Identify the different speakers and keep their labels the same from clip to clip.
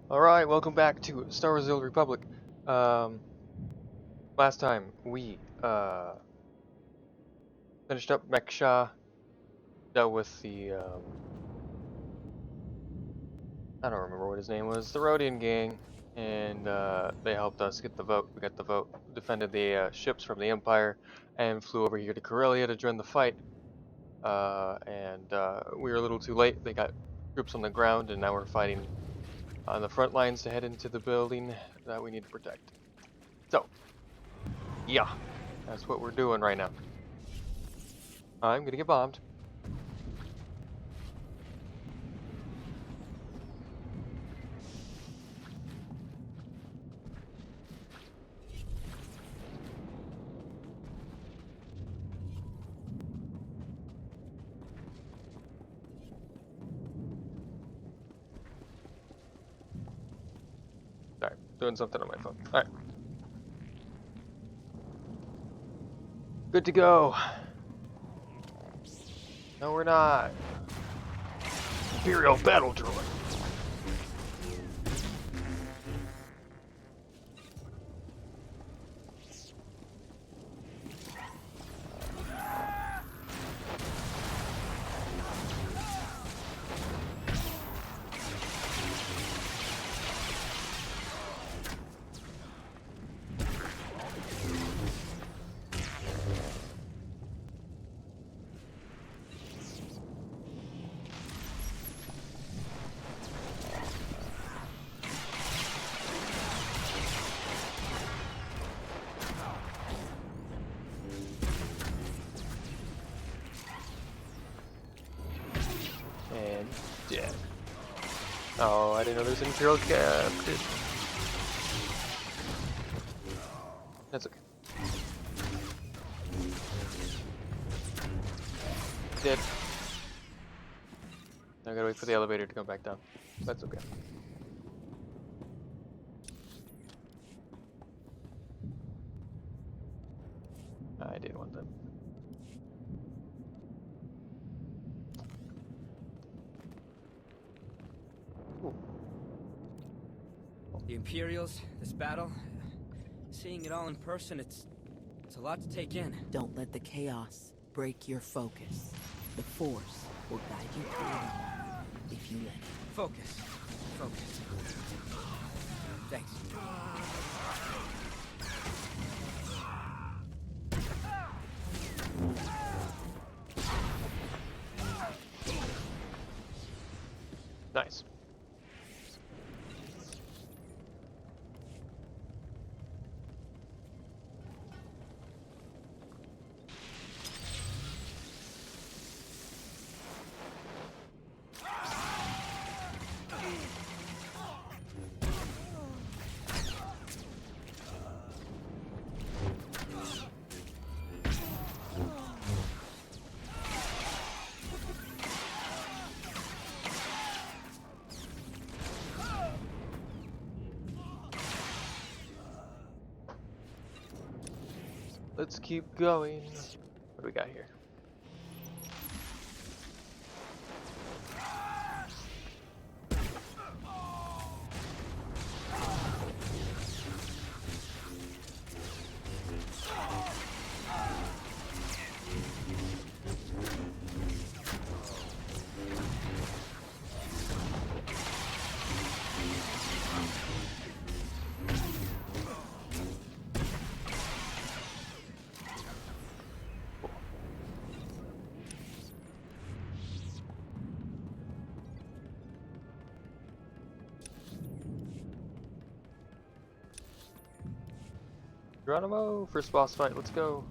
Speaker 1: Alright, welcome back to Star Wars: The Old Republic. Um, Last time we finished up Meksha, dealt with the I don't remember what his name was, the Rhodian gang, and they helped us get the vote. We got the vote, defended the ships from the Empire, and flew over here to Corellia to join the fight. We were a little too late. They got troops on the ground, and now we're fighting on the front lines to head into the building that we need to protect. So, yeah. That's what we're doing right now. I'm gonna get bombed. Alright, doing something on my phone. Alright. Good to go. No, we're not. Imperial battle droid. And dead. Oh, I didn't know there's an Imperial captain. That's okay. Dead. I gotta wait for the elevator to come back down. That's okay. I didn't want them. Ooh.
Speaker 2: The Imperials, this battle, seeing it all in person, it's a lot to take in.
Speaker 3: Don't let the chaos break your focus. The Force will guide you through it all, if you let it.
Speaker 2: Focus. Focus. Thanks.
Speaker 1: Nice. Let's keep going. What do we got here? Geronimo, first boss fight, let's go.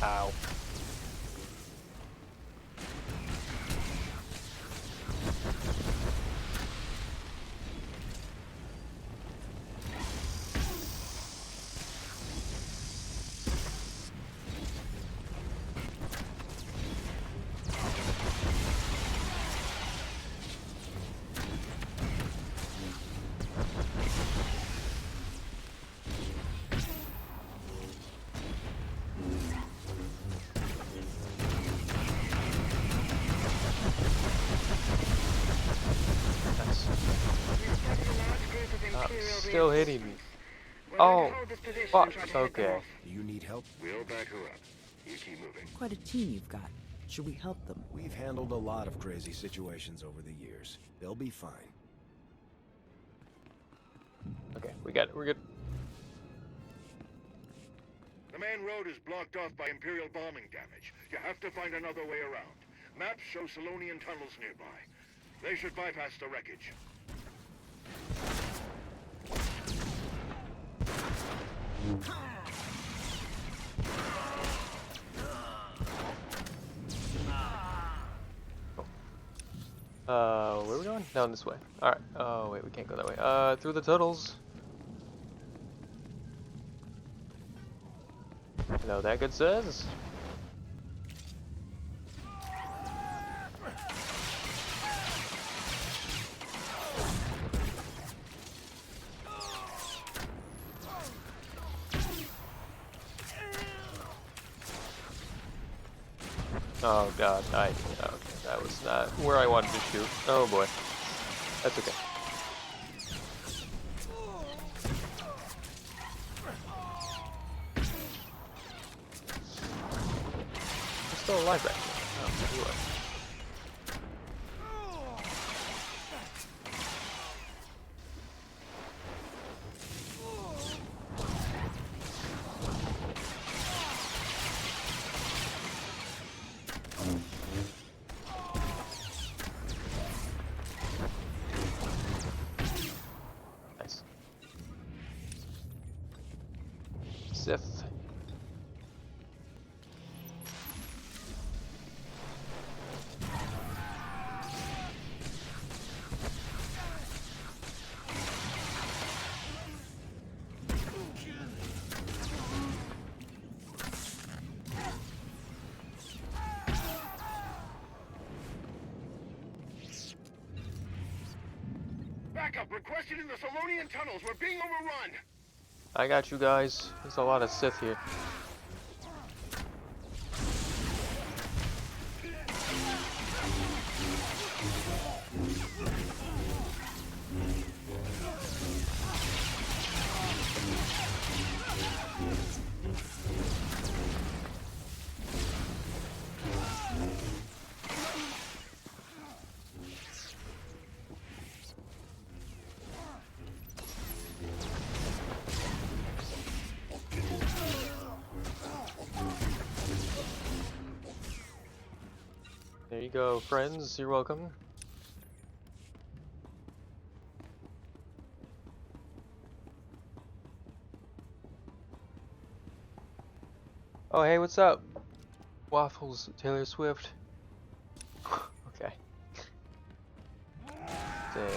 Speaker 1: Ow. still hitting me.
Speaker 4: We're going
Speaker 1: Oh,
Speaker 4: to hold this position and
Speaker 1: fuck.
Speaker 4: try to head them
Speaker 1: Okay.
Speaker 4: off.
Speaker 5: Do you need help?
Speaker 6: We'll back her up. You keep moving.
Speaker 3: Quite a team you've got. Should we help them?
Speaker 5: We've handled a lot of crazy situations over the years. They'll be fine.
Speaker 1: Okay, we got it. We're good.
Speaker 6: The main road is blocked off by Imperial bombing damage. You have to find another way around. Maps show Solonian tunnels nearby. They should bypass the wreckage.
Speaker 1: Where are we going? Down this way. Alright. Oh, wait, we can't go that way. Through the tunnels. Hello, that good says. Oh god, okay, that was not where I wanted to shoot. Oh boy. That's okay. I'm still alive back there. Oh, you are. Nice. Sith.
Speaker 6: Backup requested in the Solonian tunnels. We're being overrun.
Speaker 1: I got you guys. There's a lot of Sith here. There you go, friends. You're welcome. Oh, hey, what's up? Waffles, Taylor Swift. Okay. Damn.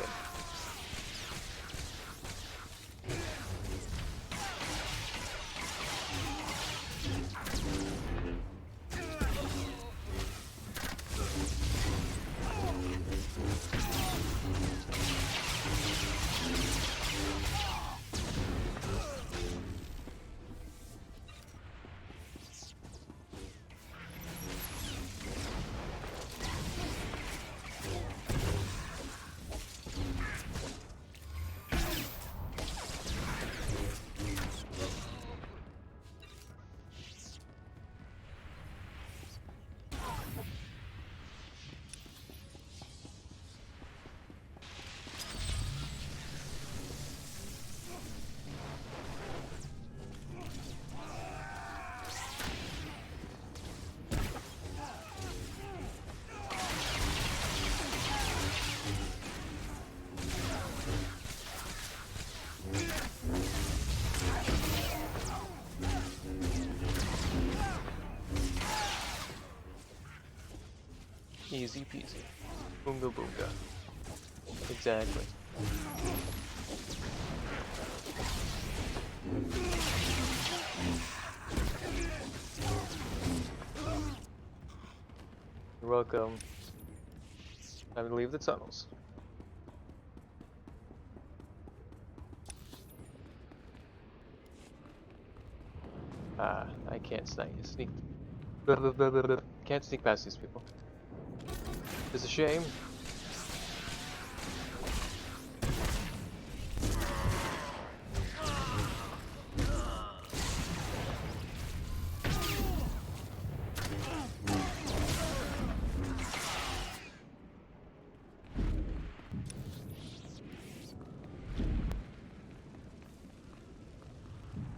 Speaker 1: Easy peasy. Boonga boonga. Exactly. You're welcome. Time to leave the tunnels. I can't sneak. Can't sneak past these people. It's a shame.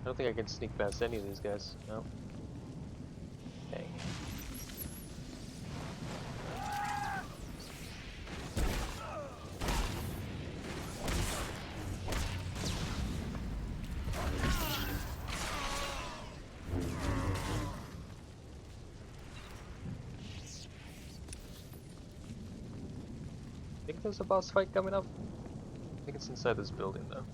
Speaker 1: I don't think I can sneak past any of these guys. No. Dang. I think there's a boss fight coming up. I think it's inside this building though.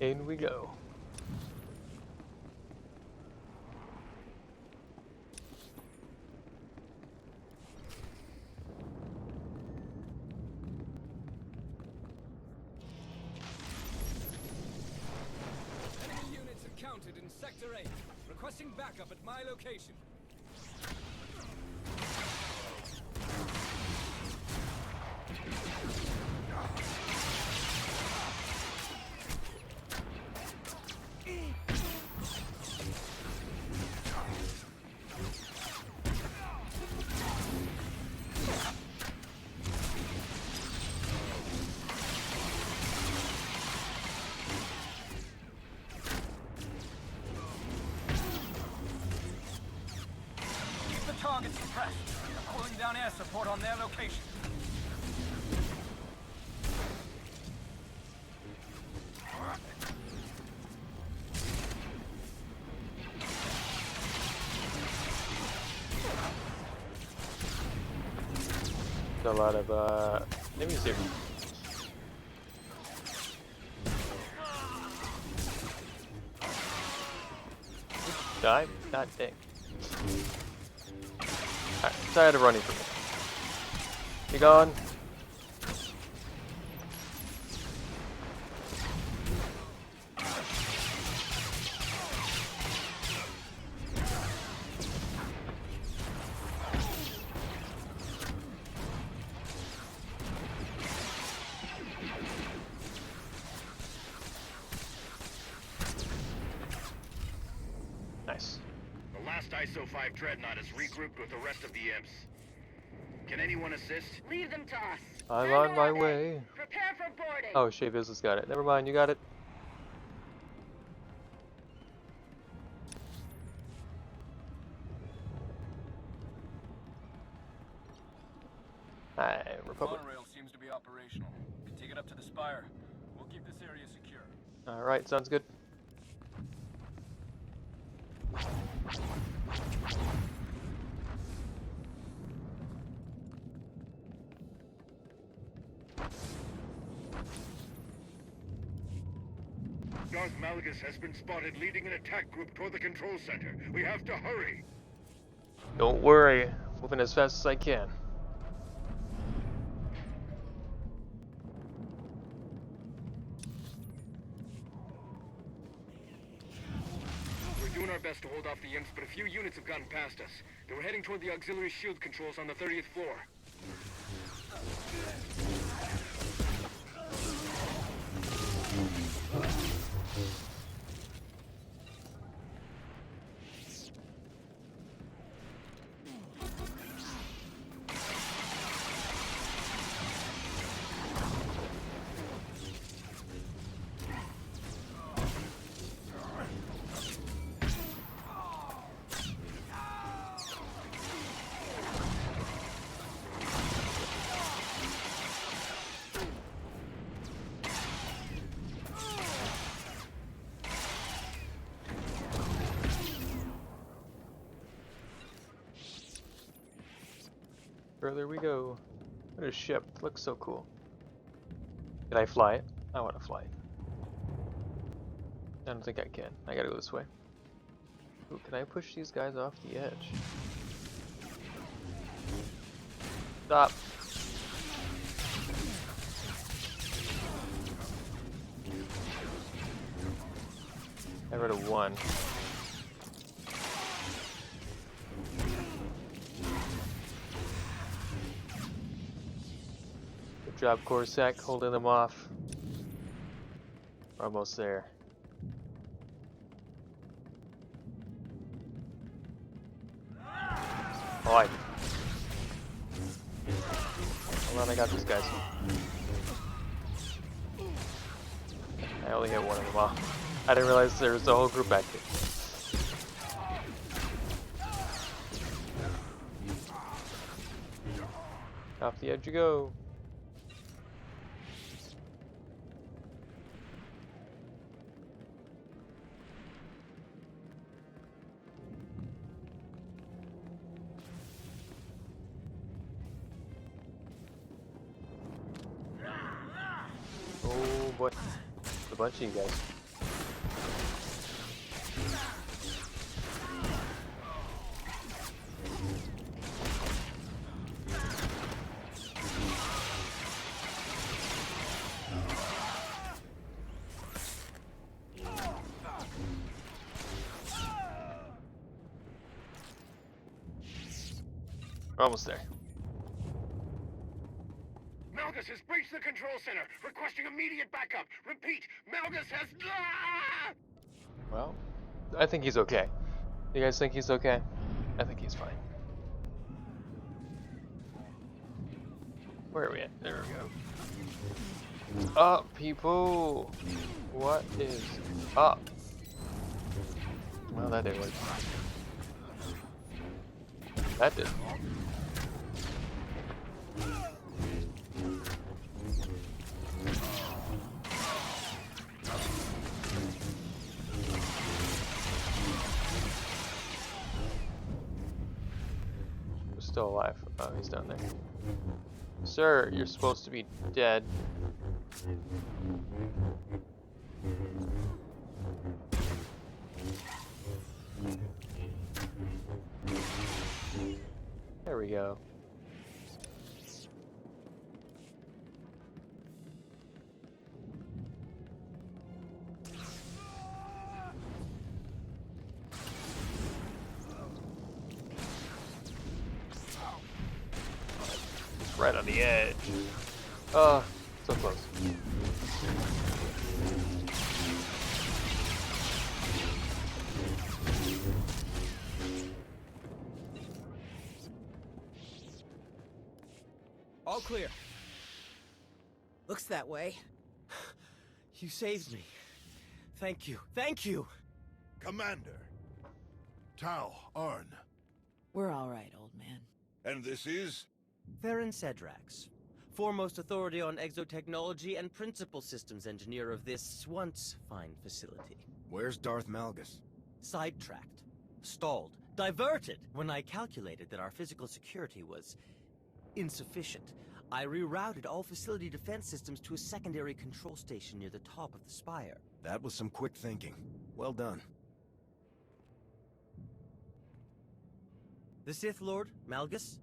Speaker 1: In we go.
Speaker 2: Enemy units encountered in Sector 8. Requesting backup at my location. Target suppressed. I'm pulling down air support on their location.
Speaker 1: There's a lot of enemies here. Die? God dang. Alright, tired of running from it. Be gone. Nice.
Speaker 6: The last ISO 5 dreadnought is regrouped with the rest of the imps. Can anyone assist?
Speaker 4: Leave them to us.
Speaker 1: I'm
Speaker 4: Send
Speaker 1: on my
Speaker 4: orbit.
Speaker 1: way.
Speaker 4: Prepare for boarding.
Speaker 1: Oh, Shea Business got it. Never mind, you got it. Hi, Republic.
Speaker 2: Monorail seems to be operational. Can take it up to the spire. We'll keep this area secure.
Speaker 1: Alright, sounds good.
Speaker 6: Darth Malgus has been spotted leading an attack group toward the control center. We have to hurry.
Speaker 1: Don't worry, moving as fast as I can.
Speaker 7: We're doing our best to hold off the imps, but a few units have gotten past us. They were heading toward the auxiliary shield controls on the 30th floor.
Speaker 1: Further we go. What a ship. Looks so cool. Can I fly it? I want to fly it. I don't think I can. I gotta go this way. Ooh, can I push these guys off the edge? Stop. I rid of one. Good job, Corsac, holding them off. We're almost there. Oi. Hold on, I got these guys. I only hit one of them off. I didn't realize there was a whole group back here. Off the edge you go. Oh boy, a bunch of you guys. We're almost there.
Speaker 6: Malgus has breached the control center, requesting immediate backup. Repeat, Malgus has... Ah!
Speaker 1: Well, I think he's okay. You guys think he's okay? I think he's fine. Where are we at? There we go. Up, people! What is up? Well, that didn't work. That didn't. We're still alive. Oh, he's down there. Sir, you're supposed to be dead. There we go. Right on the edge. So close.
Speaker 2: All clear.
Speaker 3: Looks that way.
Speaker 2: You saved me. Thank you. Thank you.
Speaker 5: Commander. Tau, Arn.
Speaker 3: We're all right, old man.
Speaker 5: And this is?
Speaker 2: Theron Cedrax, foremost authority on exotechnology and principal systems engineer of this once fine facility.
Speaker 5: Where's Darth Malgus?
Speaker 2: Sidetracked, stalled, diverted. When I calculated that our physical security was insufficient, I rerouted all facility defense systems to a secondary control station near the top of the spire.
Speaker 5: That was some quick thinking. Well done.
Speaker 2: The Sith Lord, Malgus,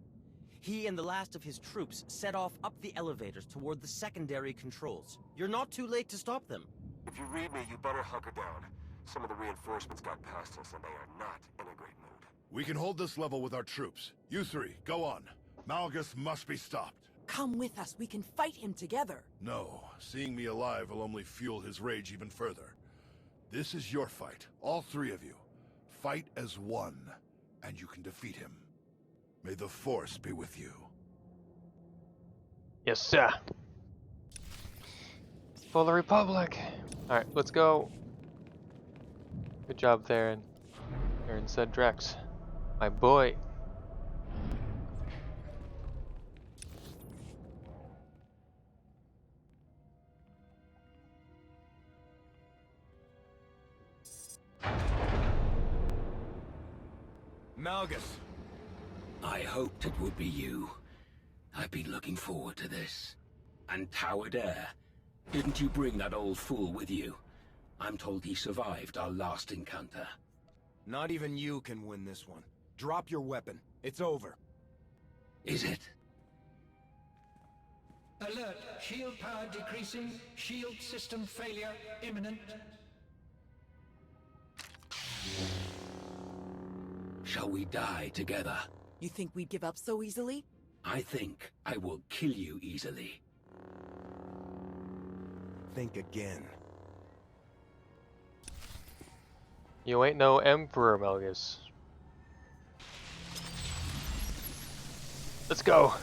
Speaker 2: he and the last of his troops set off up the elevators toward the secondary controls. You're not too late to stop them.
Speaker 8: If you read me, you better hunker down. Some of the reinforcements got past us and they are not in a great mood.
Speaker 5: We can hold this level with our troops. You three, go on. Malgus must be stopped.
Speaker 3: Come with us. We can fight him together.
Speaker 5: No, seeing me alive will only fuel his rage even further. This is your fight, all three of you. Fight as one, and you can defeat him. May the Force be with you.
Speaker 1: Yes, sir. For the Republic. Alright, let's go. Good job, Theron. Theron said Drex. My boy.
Speaker 5: Malgus.
Speaker 9: I hoped it would be you. I've been looking forward to this. And Towered Air. Didn't you bring that old fool with you? I'm told he survived our last encounter.
Speaker 5: Not even you can win this one. Drop your weapon. It's over.
Speaker 9: Is it?
Speaker 10: Alert. Shield power decreasing. Shield system failure imminent.
Speaker 9: shall we die together?
Speaker 3: You think we'd give up so easily?
Speaker 9: I think I will kill you easily.
Speaker 10: Think again.
Speaker 1: You ain't no emperor, Melgus. Let's go.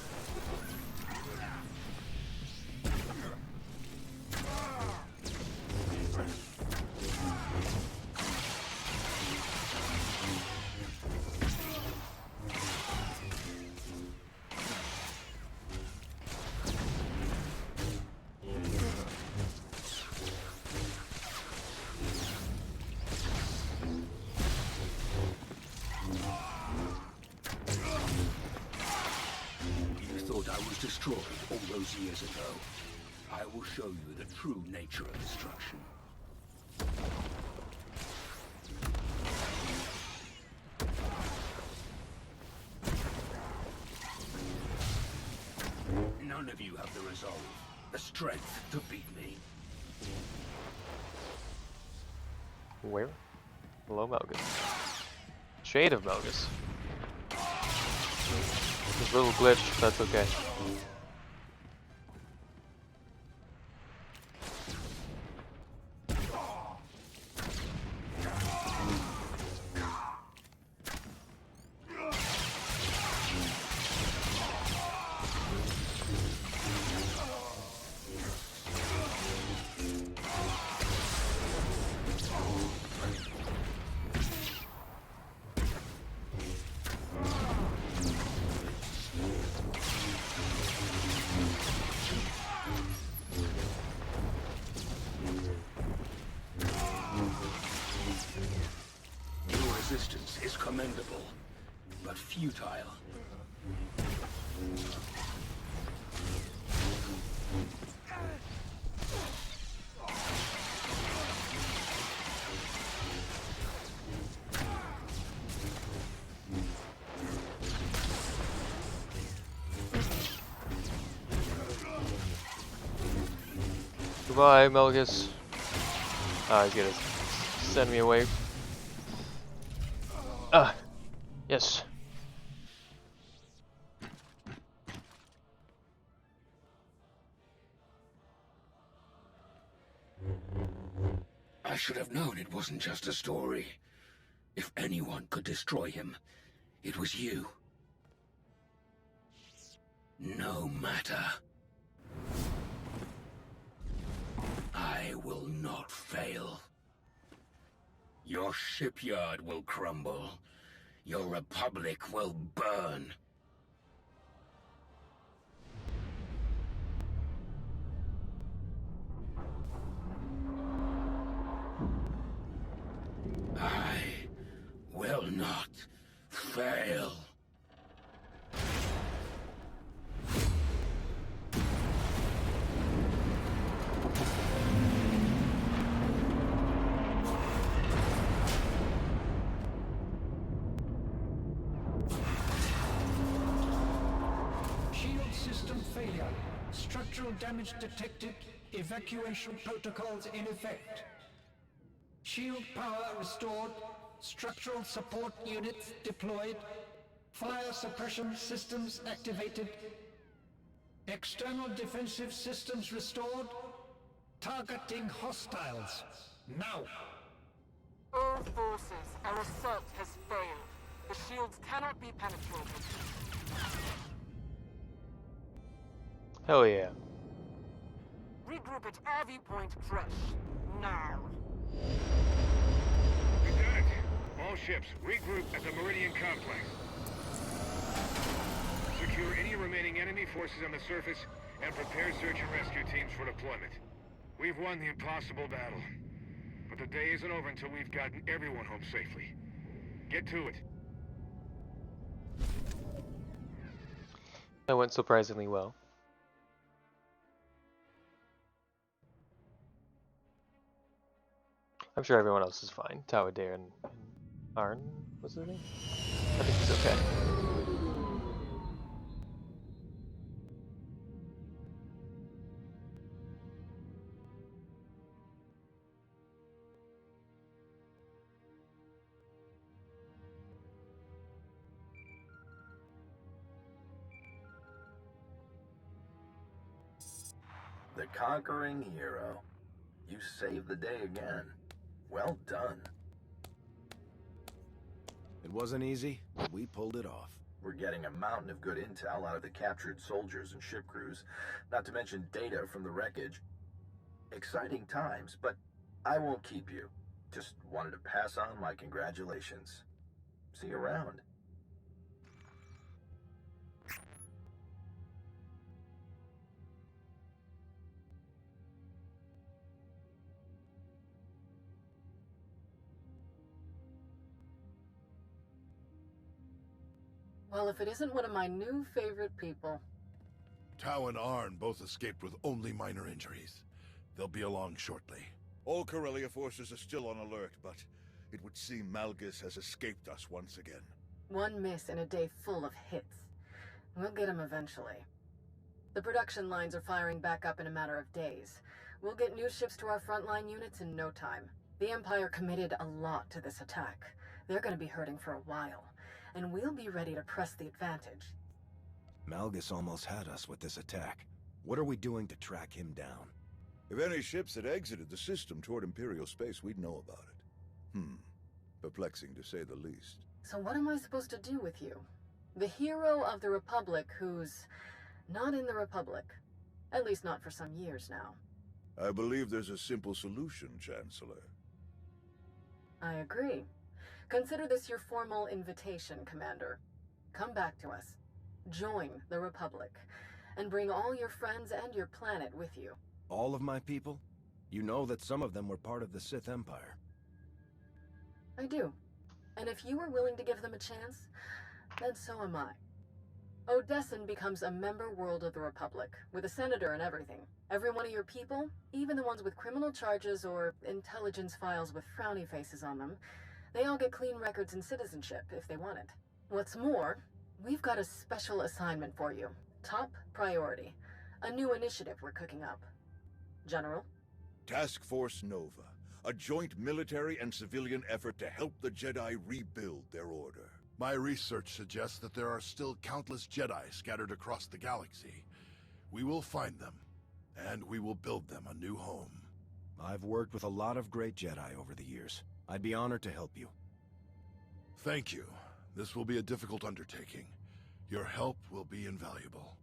Speaker 9: Destroyed all those years ago. I will show you the true nature of destruction. None of you have the resolve, the strength to beat me.
Speaker 1: Where? Hello, Melgus. Shade of Melgus. This little glitch, that's okay.
Speaker 9: Resistance is commendable, but futile.
Speaker 1: Goodbye, Melgus. Ah, he's gonna send me away. Ah, yes.
Speaker 9: I should have known it wasn't just a story. If anyone could destroy him, it was you. No matter. I will not fail. Your shipyard will crumble. Your republic will burn. I will not fail.
Speaker 11: Shield system failure. Structural damage detected. Evacuation protocols in effect. Shield power restored. Structural support units deployed. Fire suppression systems activated. External defensive systems restored. Targeting hostiles. Now!
Speaker 12: All forces, our assault has failed. The shields cannot be penetrated.
Speaker 1: Hell yeah.
Speaker 12: Regroup at our viewpoint fresh. Now.
Speaker 6: Lieutenant, all ships, regroup at the Meridian Complex. Secure any remaining enemy forces on the surface and prepare search and rescue teams for deployment. We've won the impossible battle. But the day isn't over until we've gotten everyone home safely. Get to it.
Speaker 1: That went surprisingly well. I'm sure everyone else is fine. Tawadare and Arn, what's his name? I think he's okay.
Speaker 10: The conquering hero. You saved the day again. Well done.
Speaker 13: It wasn't easy, but we pulled it off.
Speaker 10: We're getting a mountain of good intel out of the captured soldiers and ship crews, not to mention data from the wreckage. Exciting times, but I won't keep you. Just wanted to pass on my congratulations. See you around.
Speaker 14: Well, if it isn't one of my new favorite people.
Speaker 5: Tau and Arn both escaped with only minor injuries. They'll be along shortly.
Speaker 15: All Corellia forces are still on alert, but it would seem Malgus has escaped us once again.
Speaker 14: One miss in a day full of hits. We'll get him eventually. The production lines are firing back up in a matter of days. We'll get new ships to our frontline units in no time. The Empire committed a lot to this attack. They're going to be hurting for a while, and we'll be ready to press the advantage.
Speaker 13: Malgus almost had us with this attack. What are we doing to track him down?
Speaker 15: If any ships had exited the system toward Imperial space, we'd know about it. Perplexing to say the least.
Speaker 14: So what am I supposed to do with you? The hero of the Republic who's not in the Republic. At least not for some years now.
Speaker 15: I believe there's a simple solution, Chancellor.
Speaker 14: I agree. Consider this your formal invitation, Commander. Come back to us. Join the Republic. And bring all your friends and your planet with you.
Speaker 13: All of my people? You know that some of them were part of the Sith Empire.
Speaker 14: I do. And if you are willing to give them a chance, then so am I. Odessan becomes a member world of the Republic, with a senator and everything. Every one of your people, even the ones with criminal charges or intelligence files with frowny faces on them, they all get clean records and citizenship if they want it. What's more, we've got a special assignment for you. Top priority. A new initiative we're cooking up. General?
Speaker 15: Task Force Nova. A joint military and civilian effort to help the Jedi rebuild their order.
Speaker 5: My research suggests that there are still countless Jedi scattered across the galaxy. We will find them, and we will build them a new home.
Speaker 13: I've worked with a lot of great Jedi over the years. I'd be honored to help you.
Speaker 5: Thank you. This will be a difficult undertaking. Your help will be invaluable.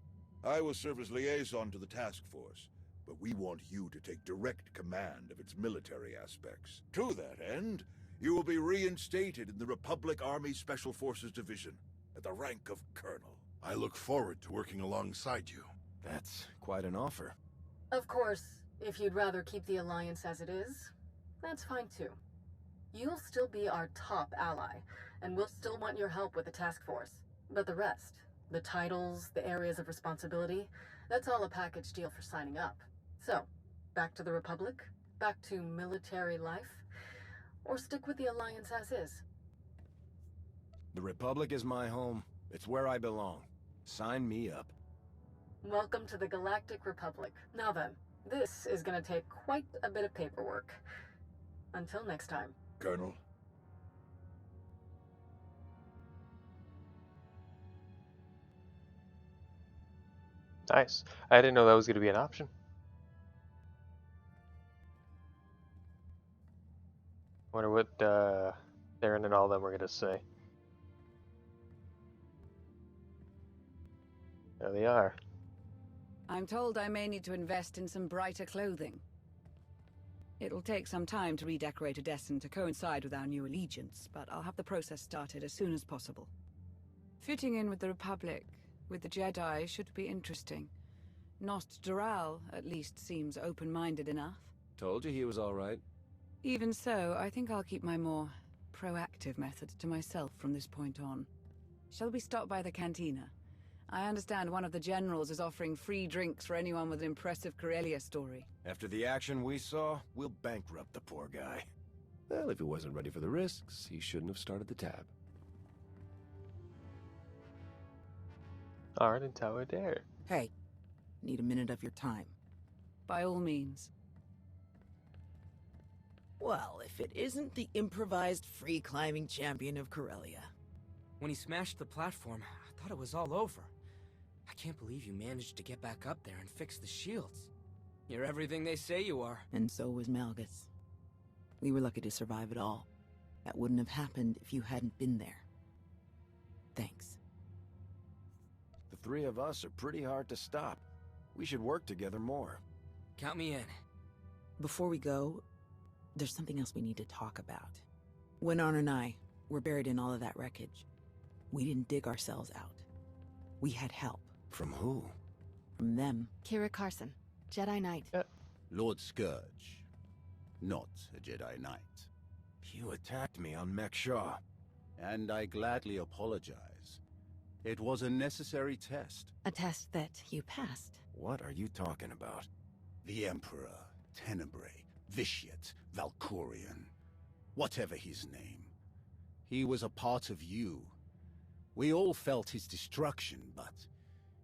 Speaker 15: I will serve as liaison to the task force, but we want you to take direct command of its military aspects. To that end, you will be reinstated in the Republic Army Special Forces Division at the rank of Colonel.
Speaker 5: I look forward to working alongside you.
Speaker 13: That's quite an offer.
Speaker 14: Of course, if you'd rather keep the Alliance as it is, that's fine too. You'll still be our top ally, and we'll still want your help with the task force. But the rest, the titles, the areas of responsibility, that's all a package deal for signing up. So, back to the Republic? Back to military life? Or stick with the Alliance as is?
Speaker 13: The Republic is my home. It's where I belong. Sign me up.
Speaker 14: Welcome to the Galactic Republic. Now then, this is gonna take quite a bit of paperwork. Until next time.
Speaker 15: Colonel.
Speaker 1: Nice. I didn't know that was going to be an option. Wonder what Theron and all them were going to say. There they are.
Speaker 16: I'm told I may need to invest in some brighter clothing. It'll take some time to redecorate Odessan to coincide with our new allegiance, but I'll have the process started as soon as possible. Fitting in with the Republic, with the Jedi, should be interesting. Nost Doral, at least, seems open-minded enough.
Speaker 17: Told you he was all right.
Speaker 16: Even so, I think I'll keep my more proactive methods to myself from this point on. Shall we stop by the cantina? I understand one of the generals is offering free drinks for anyone with an impressive Corellia story.
Speaker 13: After the action we saw, we'll bankrupt the poor guy.
Speaker 17: Well, if he wasn't ready for the risks, he shouldn't have started the tab.
Speaker 1: Arn and Tau Adair.
Speaker 3: Hey, need a minute of your time.
Speaker 16: By all means.
Speaker 3: Well, if it isn't the improvised free-climbing champion of Corellia.
Speaker 18: When he smashed the platform, I thought it was all over. I can't believe you managed to get back up there and fix the shields. You're everything they say you are.
Speaker 3: And so was Malgus. We were lucky to survive it all. That wouldn't have happened if you hadn't been there. Thanks.
Speaker 13: The three of us are pretty hard to stop. We should work together more.
Speaker 18: Count me in.
Speaker 3: Before we go, there's something else we need to talk about. When Arn and I were buried in all of that wreckage, we didn't dig ourselves out. We had help.
Speaker 13: From who?
Speaker 3: From them.
Speaker 14: Kira Carson, Jedi Knight.
Speaker 19: Lord Scourge. Not a Jedi Knight.
Speaker 13: You attacked me on Mech Shaw.
Speaker 19: And I gladly apologize. It was a necessary test.
Speaker 14: A test that you passed.
Speaker 13: What are you talking about?
Speaker 19: The Emperor, Tenebrae, Vitiate, Valkorion, whatever his name. He was a part of you. We all felt his destruction, but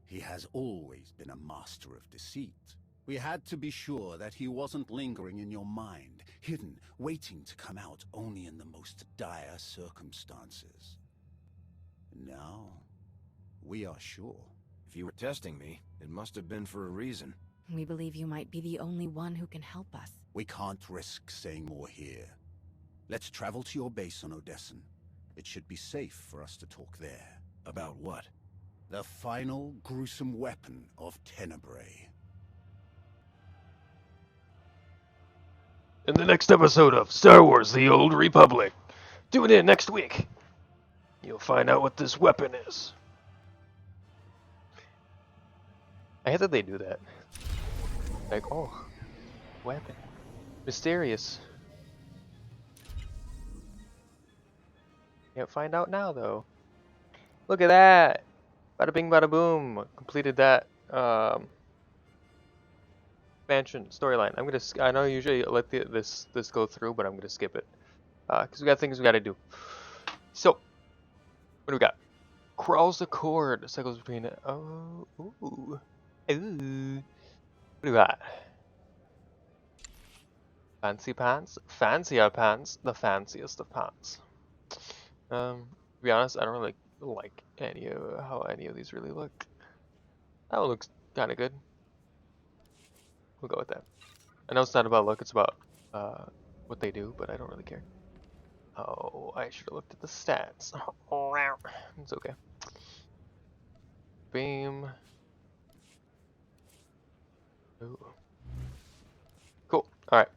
Speaker 19: he has always been a master of deceit. We had to be sure that he wasn't lingering in your mind, hidden, waiting to come out only in the most dire circumstances. Now, we are sure.
Speaker 13: If you were testing me, it must have been for a reason.
Speaker 14: We believe you might be the only one who can help us.
Speaker 19: We can't risk saying more here. Let's travel to your base on Odessen. It should be safe for us to talk there.
Speaker 13: About what?
Speaker 19: The final gruesome weapon of Tenebrae.
Speaker 1: In the next episode of Star Wars: The Old Republic. Tune in next week. You'll find out what this weapon is. I hate that they do that. Like, oh, weapon. Mysterious. Can't find out now, though. Look at that! Bada bing, bada boom. Completed that expansion storyline. I know I usually let this go through, but I'm gonna skip it because we got things we gotta do. So, what do we got? Crawls the cord, cycles between it. Oh, ooh. What do we got? Fancy pants, fancier pants, the fanciest of pants. To be honest, I don't really like how any of these really look. That one looks kind of good. We'll go with that. I know it's not about look, it's about what they do, but I don't really care. Oh, I should have looked at the stats. It's okay. Beam. Ooh. Cool. Alright.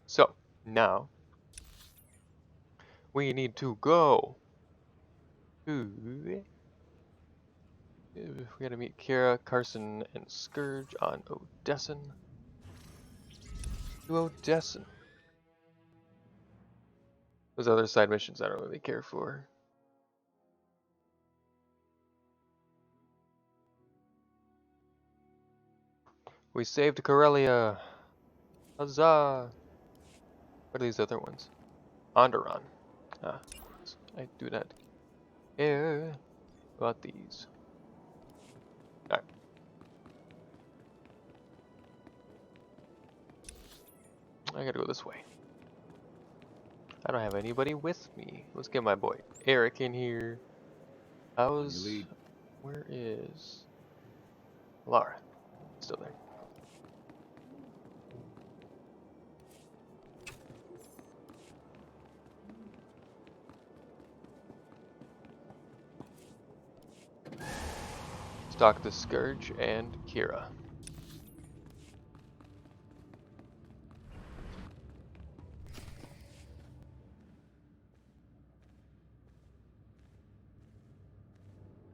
Speaker 1: So, now we need to go to... We gotta meet Kira, Carson, and Scourge on Odessen. To Odessen. Those other side missions I don't really care for. We saved Corellia. Huzzah! What are these other ones? Onderon. Ah, I do that. Yeah. About these. Alright. I gotta go this way. I don't have anybody with me. Let's get my boy Eric in here. Where is Lara? Still there. Stalk the Scourge and Kira.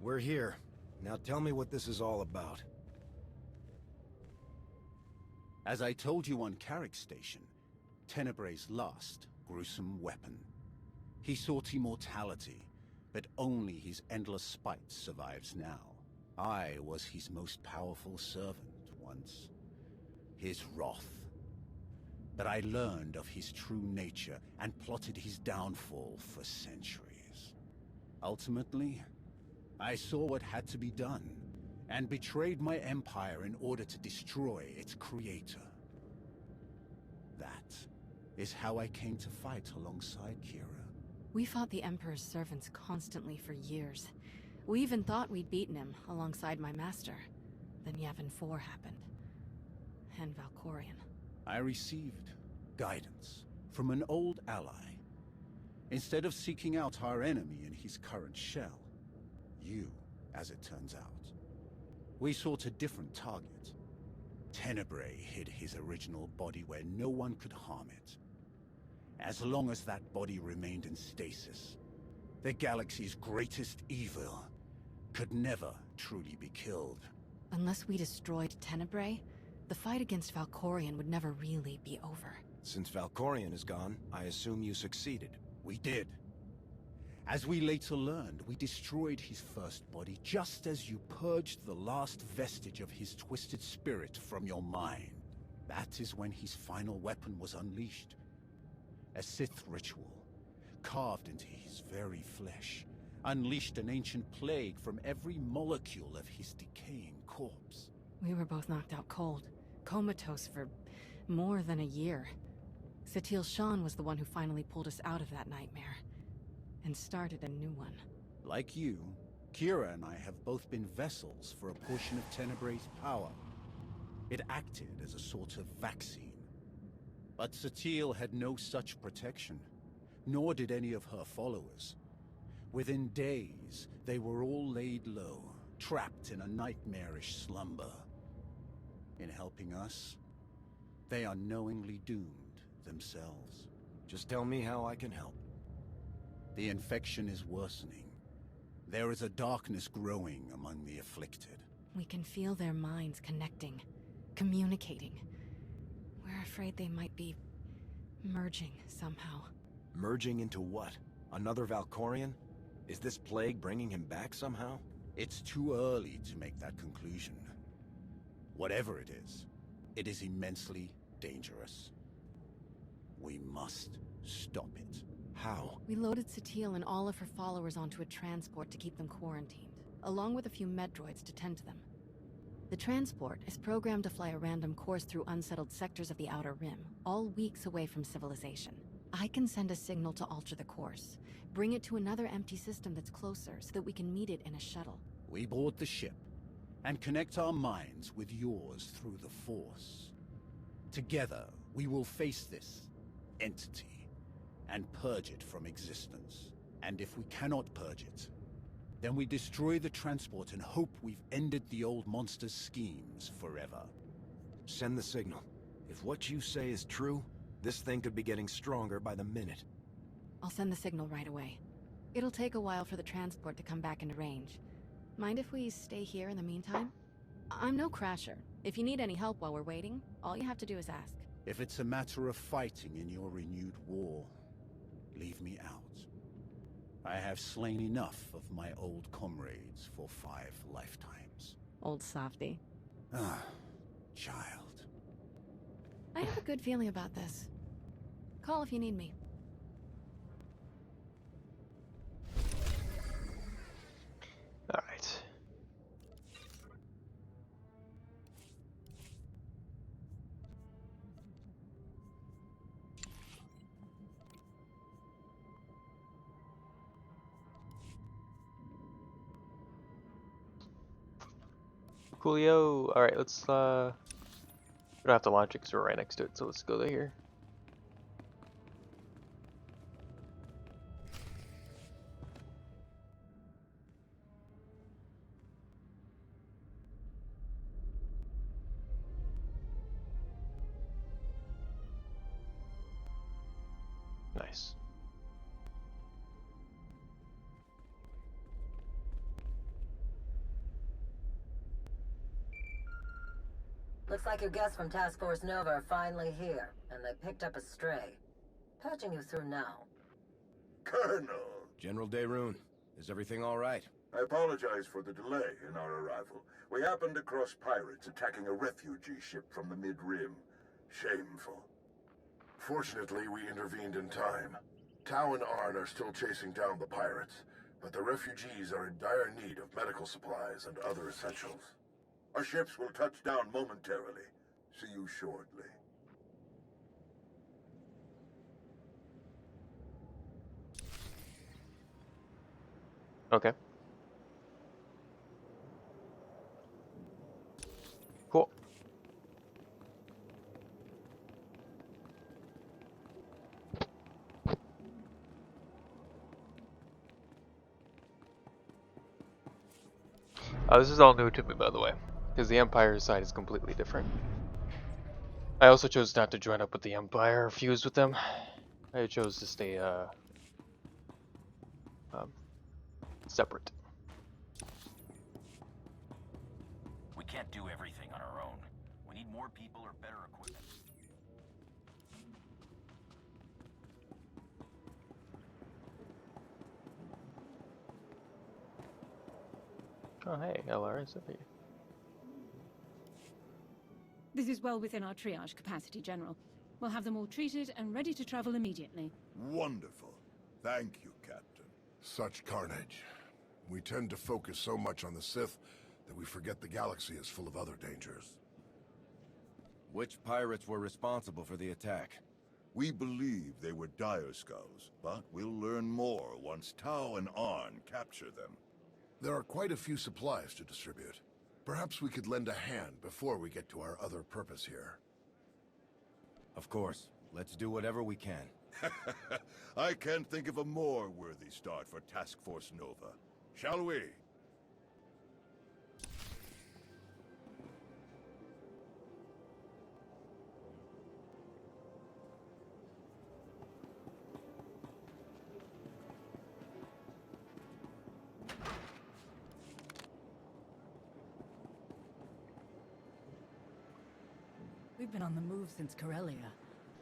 Speaker 13: We're here. Now tell me what this is all about.
Speaker 19: As I told you on Carrick Station, Tenebrae's last gruesome weapon. He sought immortality, but only his endless spite survives now. I was his most powerful servant once. His wrath. But I learned of his true nature and plotted his downfall for centuries. Ultimately, I saw what had to be done, and betrayed my empire in order to destroy its creator. That is how I came to fight alongside Kira.
Speaker 14: We fought the Emperor's servants constantly for years. We even thought we'd beaten him alongside my master. Then Yavin 4 happened. and Valkorion.
Speaker 19: I received guidance from an old ally. Instead of seeking out our enemy in his current shell, you, as it turns out, we sought a different target. Tenebrae hid his original body where no one could harm it. As long as that body remained in stasis, the galaxy's greatest evil could never truly be killed.
Speaker 14: Unless we destroyed Tenebrae, the fight against Valkorion would never really be over.
Speaker 13: Since Valkorion is gone, I assume you succeeded.
Speaker 19: We did. As we later learned, we destroyed his first body just as you purged the last vestige of his twisted spirit from your mind. That is when his final weapon was unleashed. A Sith ritual, carved into his very flesh, unleashed an ancient plague from every molecule of his decaying corpse.
Speaker 14: We were both knocked out cold, comatose for more than a year. Satil Shan was the one who finally pulled us out of that nightmare, and started a new one.
Speaker 19: Like you, Kira and I have both been vessels for a portion of Tenebrae's power. It acted as a sort of vaccine. But Satil had no such protection, nor did any of her followers. Within days, they were all laid low, trapped in a nightmarish slumber. In helping us, they are knowingly doomed themselves.
Speaker 13: Just tell me how I can help.
Speaker 19: The infection is worsening. There is a darkness growing among the afflicted.
Speaker 14: We can feel their minds connecting, communicating. We're afraid they might be merging somehow.
Speaker 13: Merging into what? Another Valkorion? Is this plague bringing him back somehow?
Speaker 19: It's too early to make that conclusion. Whatever it is immensely dangerous. We must stop it.
Speaker 13: How?
Speaker 14: We loaded Satil and all of her followers onto a transport to keep them quarantined, along with a few med droids to tend to them. The transport is programmed to fly a random course through unsettled sectors of the Outer Rim, all weeks away from civilization. I can send a signal to alter the course, bring it to another empty system that's closer so that we can meet it in a shuttle.
Speaker 19: We board the ship and connect our minds with yours through the Force. Together, we will face this entity and purge it from existence. And if we cannot purge it, then we destroy the transport and hope we've ended the old monster's schemes forever.
Speaker 13: Send the signal. If what you say is true, this thing could be getting stronger by the minute.
Speaker 14: I'll send the signal right away. It'll take a while for the transport to come back into range. Mind if we stay here in the meantime? I'm no crasher. If you need any help while we're waiting, all you have to do is ask.
Speaker 19: If it's a matter of fighting in your renewed war, leave me out. I have slain enough of my old comrades for 5 lifetimes.
Speaker 14: Old softy.
Speaker 19: Ah, child.
Speaker 14: I have a good feeling about this. Call if you need me.
Speaker 1: All right. Coolio. All right, let's we don't have to launch it because we're right next to it, so let's go here. Nice.
Speaker 20: Looks like your guests from Task Force Nova are finally here, and they picked up a stray. Patching you through now.
Speaker 15: Colonel!
Speaker 13: General Daerun, is everything all right?
Speaker 15: I apologize for the delay in our arrival. We happened across pirates attacking a refugee ship from the Mid-Rim. Shameful. Fortunately, we intervened in time. Tau and Arn are still chasing down the pirates, but the refugees are in dire need of medical supplies and other essentials. Our ships will touch down momentarily. See you shortly.
Speaker 1: Okay. Cool. This is all new to me, by the way, because the Empire side is completely different. I also chose not to join up with the Empire or fuse with them. I chose to stay separate.
Speaker 21: We can't do everything on our own. We need more people or better equipment.
Speaker 1: Oh, hey, LRS over here.
Speaker 22: This is well within our triage capacity, General. We'll have them all treated and ready to travel immediately.
Speaker 5: Wonderful. Thank you, Captain. Such carnage. We tend to focus so much on the Sith that we forget the galaxy is full of other dangers.
Speaker 13: Which pirates were responsible for the attack?
Speaker 15: We believe they were Dire Skulls, but we'll learn more once Tau and Arn capture them.
Speaker 5: There are quite a few supplies to distribute. Perhaps we could lend a hand before we get to our other purpose here.
Speaker 13: Of course. Let's do whatever we can.
Speaker 15: I can't think of a more worthy start for Task Force Nova. Shall we?
Speaker 22: We've been on the move since Corellia.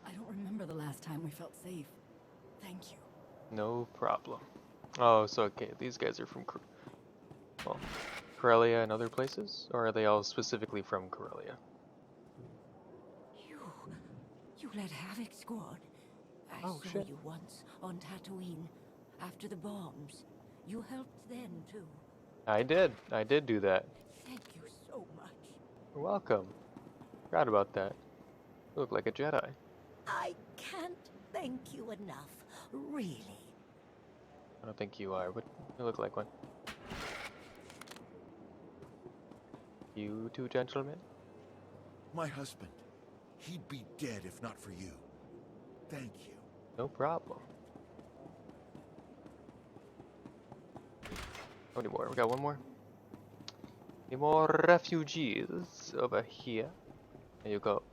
Speaker 22: I don't remember the last time we felt safe. Thank you.
Speaker 1: No problem. Oh, so okay, these guys are from Corellia and other places? Or are they all specifically from Corellia?
Speaker 22: You led Havoc Squad. I saw you once on Tatooine, after the bombs. You helped then, too.
Speaker 1: I did do that.
Speaker 22: Thank you so much.
Speaker 1: You're welcome. Forgot about that. You look like a Jedi.
Speaker 23: I can't thank you enough, really.
Speaker 1: I don't think you are, but you look like one. You two gentlemen?
Speaker 15: My husband. He'd be dead if not for you. Thank you.
Speaker 1: No problem. How many more? We got one more. Any more refugees over here? There you go.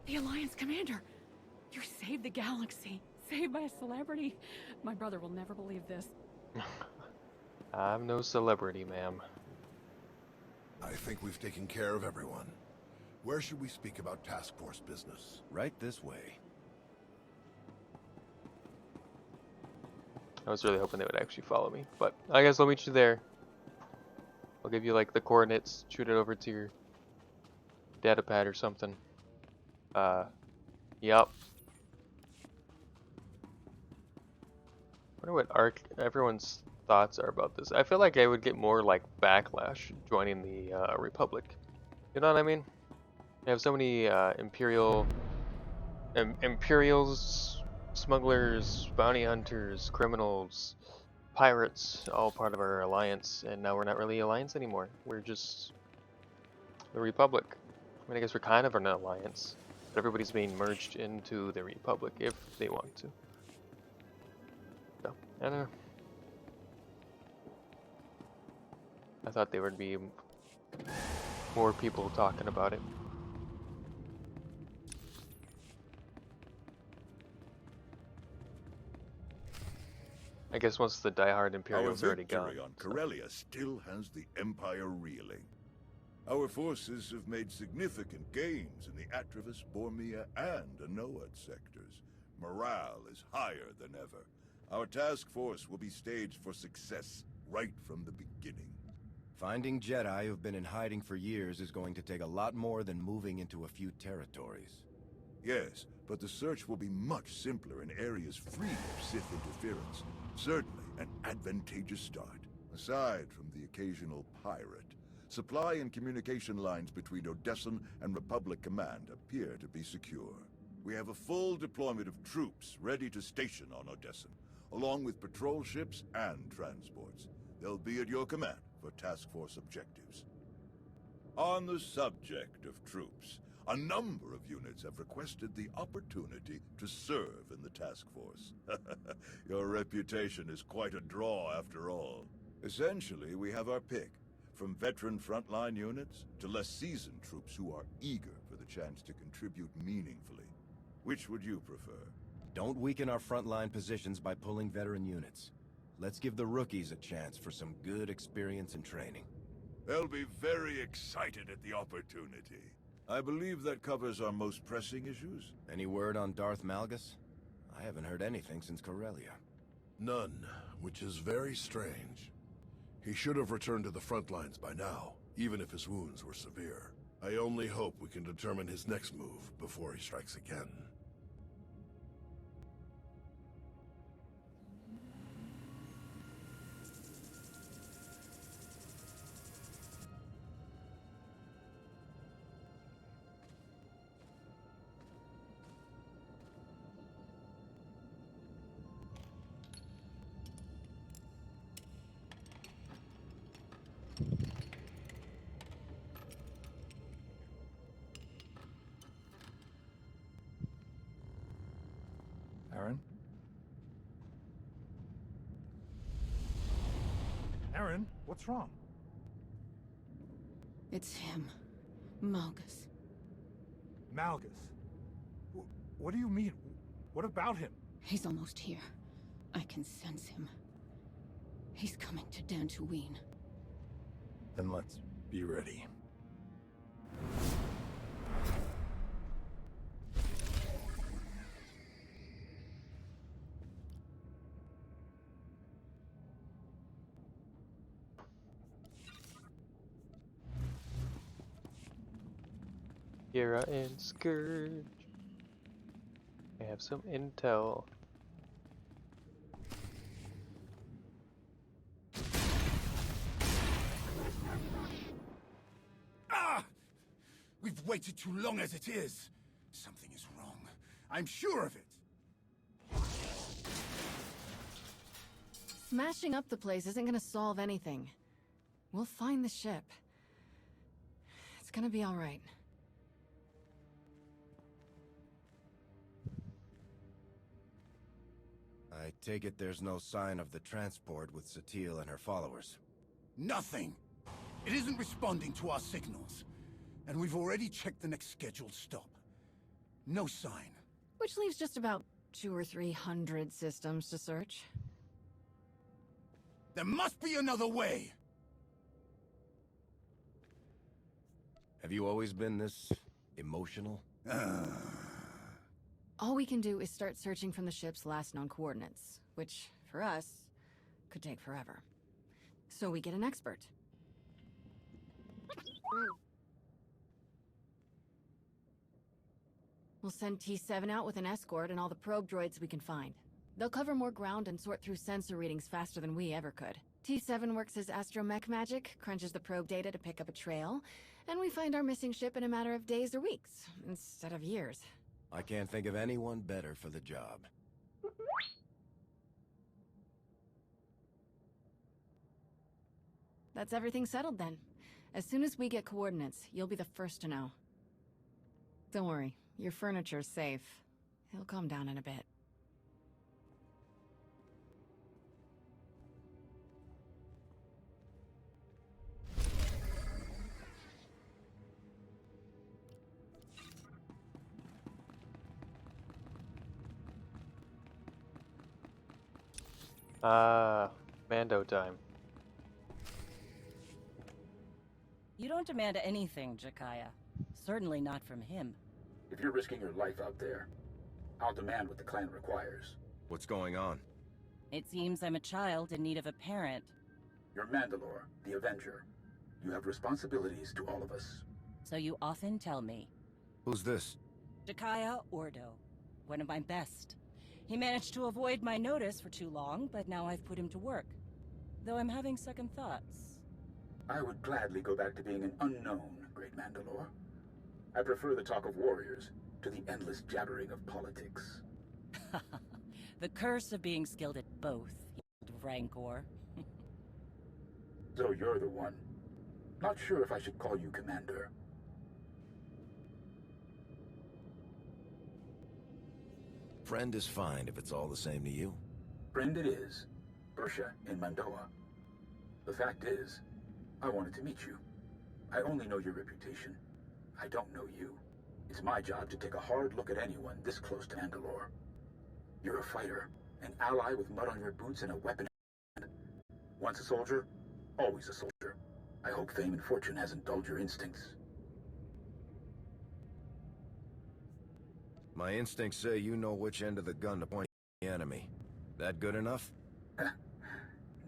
Speaker 22: The Alliance Commander! You saved the galaxy. Saved by a celebrity. My brother will never believe this.
Speaker 1: I'm no celebrity, ma'am.
Speaker 5: I think we've taken care of everyone. Where should we speak about task force business?
Speaker 13: Right this way.
Speaker 1: I was really hoping they would actually follow me, but I guess I'll meet you there. I'll give you like the coordinates, shoot it over to your data pad or something. Yup. I wonder what everyone's thoughts are about this. I feel like I would get more like backlash joining the Republic. You know what I mean? They have so many Imperials, smugglers, bounty hunters, criminals, pirates, all part of our alliance, and now we're not really alliance anymore. We're just the Republic. I mean, I guess we're kind of an alliance, but everybody's being merged into the Republic if they want to. So, I don't know. I thought there would be more people talking about it. I guess once the diehard Imperial's already gone.
Speaker 15: Our victory on Corellia still has the Empire reeling. Our forces have made significant gains in the Atravis, Bormia, and Anoat sectors. Morale is higher than ever. Our task force will be staged for success right from the beginning.
Speaker 13: Finding Jedi who've been in hiding for years is going to take a lot more than moving into a few territories.
Speaker 15: Yes, but the search will be much simpler in areas free of Sith interference. Certainly an advantageous start. Aside from the occasional pirate, supply and communication lines between Odessan and Republic Command appear to be secure. We have a full deployment of troops ready to station on Odessan, along with patrol ships and transports. They'll be at your command for task force objectives. On the subject of troops, a number of units have requested the opportunity to serve in the task force. Your reputation is quite a draw after all. Essentially, we have our pick. From veteran frontline units to less seasoned troops who are eager for the chance to contribute meaningfully. Which would you prefer?
Speaker 13: Don't weaken our frontline positions by pulling veteran units. Let's give the rookies a chance for some good experience and training.
Speaker 15: They'll be very excited at the opportunity. I believe that covers our most pressing issues.
Speaker 13: Any word on Darth Malgus? I haven't heard anything since Corellia.
Speaker 5: None, which is very strange. He should have returned to the front lines by now, even if his wounds were severe. I only hope we can determine his next move before he strikes again.
Speaker 2: Aaron? Aaron, what's wrong?
Speaker 4: It's him. Malgus.
Speaker 2: Malgus? What do you mean? What about him?
Speaker 4: He's almost here. I can sense him. He's coming to Dantooine.
Speaker 2: Then let's be ready.
Speaker 1: Kira and Scourge. I have some intel.
Speaker 19: Ah! We've waited too long as it is. Something is wrong. I'm sure of it.
Speaker 14: Smashing up the place isn't gonna solve anything. We'll find the ship. It's gonna be all right.
Speaker 13: I take it there's no sign of the transport with Satele and her followers.
Speaker 19: Nothing. It isn't responding to our signals. And we've already checked the next scheduled stop. No sign.
Speaker 14: Which leaves just about 200 or 300 systems to search.
Speaker 19: There must be another way!
Speaker 13: Have you always been this emotional?
Speaker 14: All we can do is start searching from the ship's last known coordinates, which, for us, could take forever. So we get an expert. We'll send T7 out with an escort and all the probe droids we can find. They'll cover more ground and sort through sensor readings faster than we ever could. T7 works as astromech magic, crunches the probe data to pick up a trail, and we find our missing ship in a matter of days or weeks, instead of years.
Speaker 13: I can't think of anyone better for the job.
Speaker 14: That's everything settled then. As soon as we get coordinates, you'll be the first to know. Don't worry, your furniture's safe. He'll calm down in a bit.
Speaker 1: Mando time.
Speaker 7: You don't demand anything, Jakaya. Certainly not from him.
Speaker 24: If you're risking your life out there, I'll demand what the clan requires.
Speaker 13: What's going on?
Speaker 7: It seems I'm a child in need of a parent.
Speaker 24: You're Mandalore, the Avenger. You have responsibilities to all of us.
Speaker 7: So you often tell me.
Speaker 13: Who's this?
Speaker 7: Jakaya Ordo. One of my best. He managed to avoid my notice for too long, but now I've put him to work. Though I'm having second thoughts.
Speaker 24: I would gladly go back to being an unknown, Great Mandalore. I prefer the talk of warriors to the endless jabbering of politics.
Speaker 7: The curse of being skilled at both, you Rancor.
Speaker 24: So you're the one. Not sure if I should call you Commander.
Speaker 13: Friend is fine if it's all the same to you.
Speaker 24: Friend it is. Bersha in Mandoa. The fact is, I wanted to meet you. I only know your reputation. I don't know you. It's my job to take a hard look at anyone this close to Mandalore. You're a fighter, an ally with mud on your boots and a weapon in hand. Once a soldier, always a soldier. I hope fame and fortune hasn't dulled your instincts.
Speaker 13: My instincts say you know which end of the gun to point at the enemy. That good enough?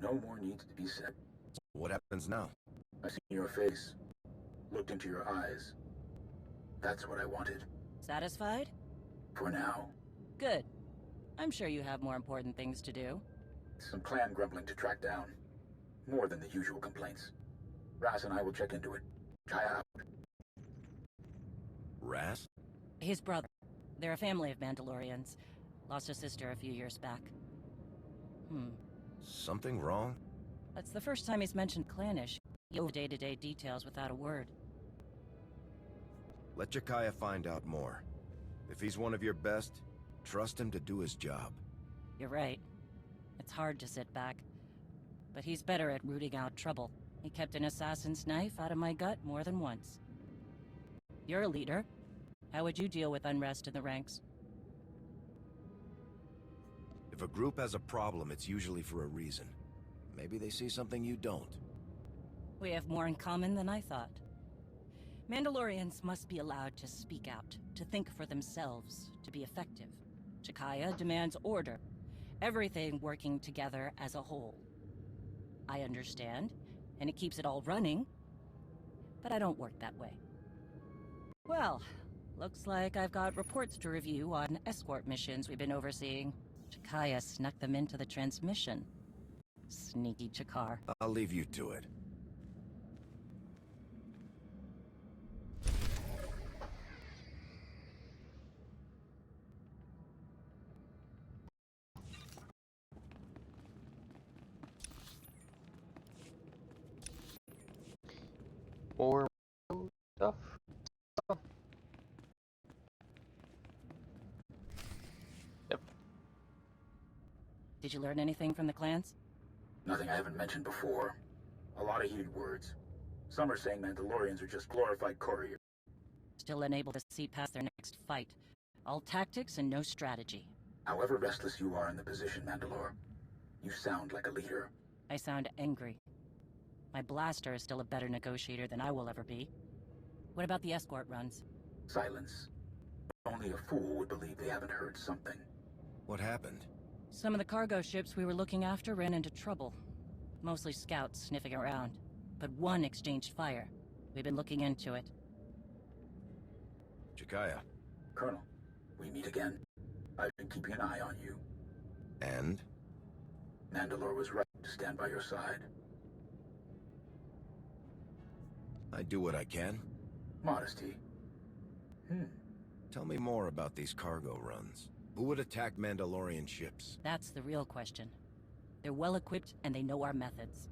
Speaker 24: No more needs to be said.
Speaker 13: What happens now?
Speaker 24: I've seen your face, looked into your eyes. That's what I wanted.
Speaker 7: Satisfied?
Speaker 24: For now.
Speaker 7: Good. I'm sure you have more important things to do.
Speaker 24: Some clan grumbling to track down. More than the usual complaints. Raz and I will check into it. Try out.
Speaker 13: Raz?
Speaker 7: His brother. They're a family of Mandalorians. Lost a sister a few years back.
Speaker 13: Something wrong?
Speaker 7: That's the first time he's mentioned clannish. You'll day-to-day details without a word.
Speaker 13: Let Jakaya find out more. If he's one of your best, trust him to do his job.
Speaker 7: You're right. It's hard to sit back. But he's better at rooting out trouble. He kept an assassin's knife out of my gut more than once. You're a leader. How would you deal with unrest in the ranks?
Speaker 13: If a group has a problem, it's usually for a reason. Maybe they see something you don't.
Speaker 7: We have more in common than I thought. Mandalorians must be allowed to speak out, to think for themselves, to be effective. Jakaya demands order, everything working together as a whole. I understand, and it keeps it all running, but I don't work that way. Well, looks like I've got reports to review on escort missions we've been overseeing. Jakaya snuck them into the transmission. Sneaky Jakar.
Speaker 13: I'll leave you to it.
Speaker 1: More stuff. Yep.
Speaker 7: Did you learn anything from the clans?
Speaker 24: Nothing I haven't mentioned before. A lot of heated words. Some are saying Mandalorians are just glorified couriers.
Speaker 7: Still unable to see past their next fight. All tactics and no strategy.
Speaker 24: However restless you are in the position, Mandalore, you sound like a leader.
Speaker 7: I sound angry. My blaster is still a better negotiator than I will ever be. What about the escort runs?
Speaker 24: Silence. Only a fool would believe they haven't heard something.
Speaker 13: What happened?
Speaker 7: Some of the cargo ships we were looking after ran into trouble. Mostly scouts sniffing around. But one exchanged fire. We've been looking into it.
Speaker 13: Jakaya.
Speaker 24: Colonel, we meet again. I've been keeping an eye on you.
Speaker 13: And?
Speaker 24: Mandalore was right to stand by your side.
Speaker 13: I do what I can.
Speaker 24: Modesty.
Speaker 13: Tell me more about these cargo runs. Who would attack Mandalorian ships?
Speaker 7: That's the real question. They're well equipped and they know our methods.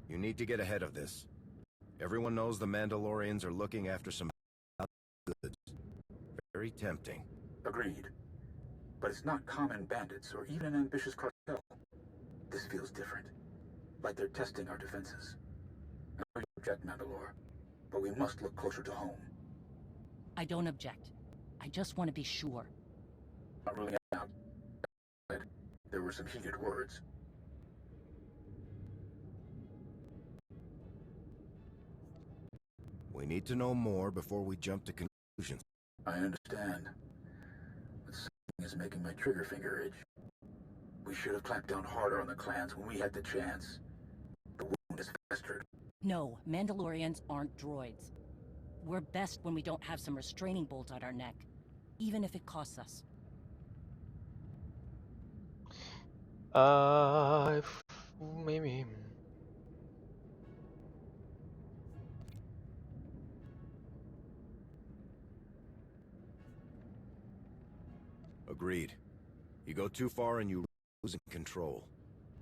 Speaker 13: You need to get ahead of this. Everyone knows the Mandalorians are looking after some goods. Very tempting.
Speaker 24: Agreed. But it's not common bandits or even an ambitious cartel. This feels different. Like they're testing our defenses. I know you object, Mandalore, but we must look closer to home.
Speaker 7: I don't object. I just want to be sure.
Speaker 24: Not ruling it out. There were some heated words.
Speaker 13: We need to know more before we jump to conclusions.
Speaker 24: I understand. But something is making my trigger finger itch. We should have clamped down harder on the clans when we had the chance. The wound is festered.
Speaker 7: No, Mandalorians aren't droids. We're best when we don't have some restraining bolt on our neck, even if it costs us.
Speaker 1: Maybe.
Speaker 13: Agreed. You go too far and you lose control.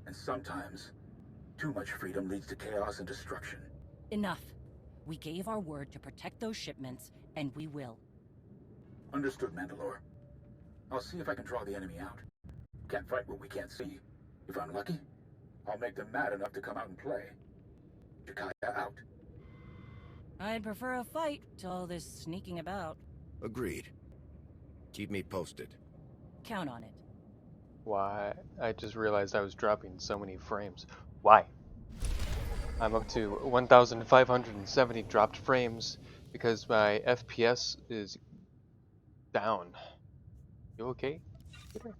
Speaker 24: And sometimes, too much freedom leads to chaos and destruction.
Speaker 7: Enough. We gave our word to protect those shipments, and we will.
Speaker 24: Understood, Mandalore. I'll see if I can draw the enemy out. Can't fight what we can't see. If I'm lucky, I'll make them mad enough to come out and play. Jakaya out.
Speaker 7: I'd prefer a fight to all this sneaking about.
Speaker 13: Agreed. Keep me posted.
Speaker 7: Count on it.
Speaker 1: Why? I just realized I was dropping so many frames. Why? I'm up to 1,570 dropped frames because my FPS is down. You okay, Peter?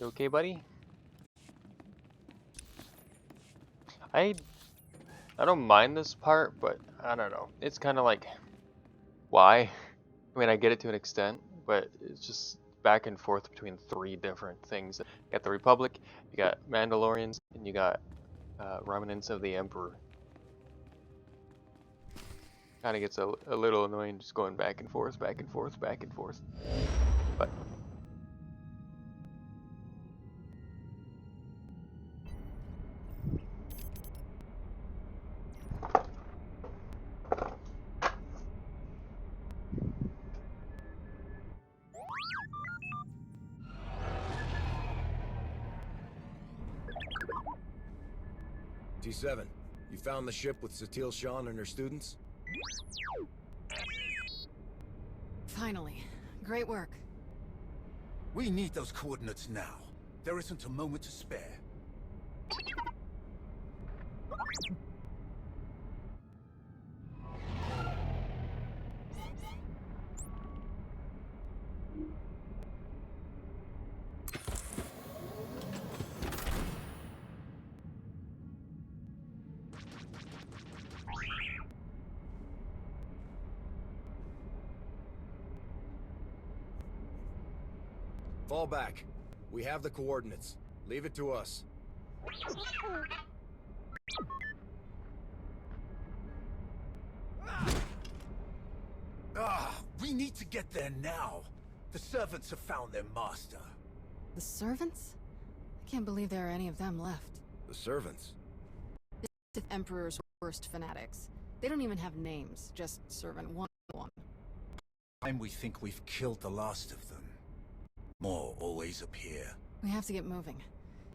Speaker 1: You okay, buddy? I don't mind this part, but I don't know. It's kind of like, why? I mean, I get it to an extent, but it's just back and forth between three different things. You got the Republic, you got Mandalorians, and you got remnants of the Emperor. Kind of gets a little annoying just going back and forth, back and forth, back and forth. But
Speaker 13: T7, you found the ship with Satil Shan and her students?
Speaker 14: Finally. Great work.
Speaker 19: We need those coordinates now. There isn't a moment to spare.
Speaker 13: Fall back. We have the coordinates. Leave it to us.
Speaker 19: We need to get there now. The servants have found their master.
Speaker 14: The servants? I can't believe there are any of them left.
Speaker 13: The servants?
Speaker 14: The Sith Emperor's worst fanatics. They don't even have names, just Servant 1-1.
Speaker 19: Time we think we've killed the last of them. More always appear.
Speaker 14: We have to get moving.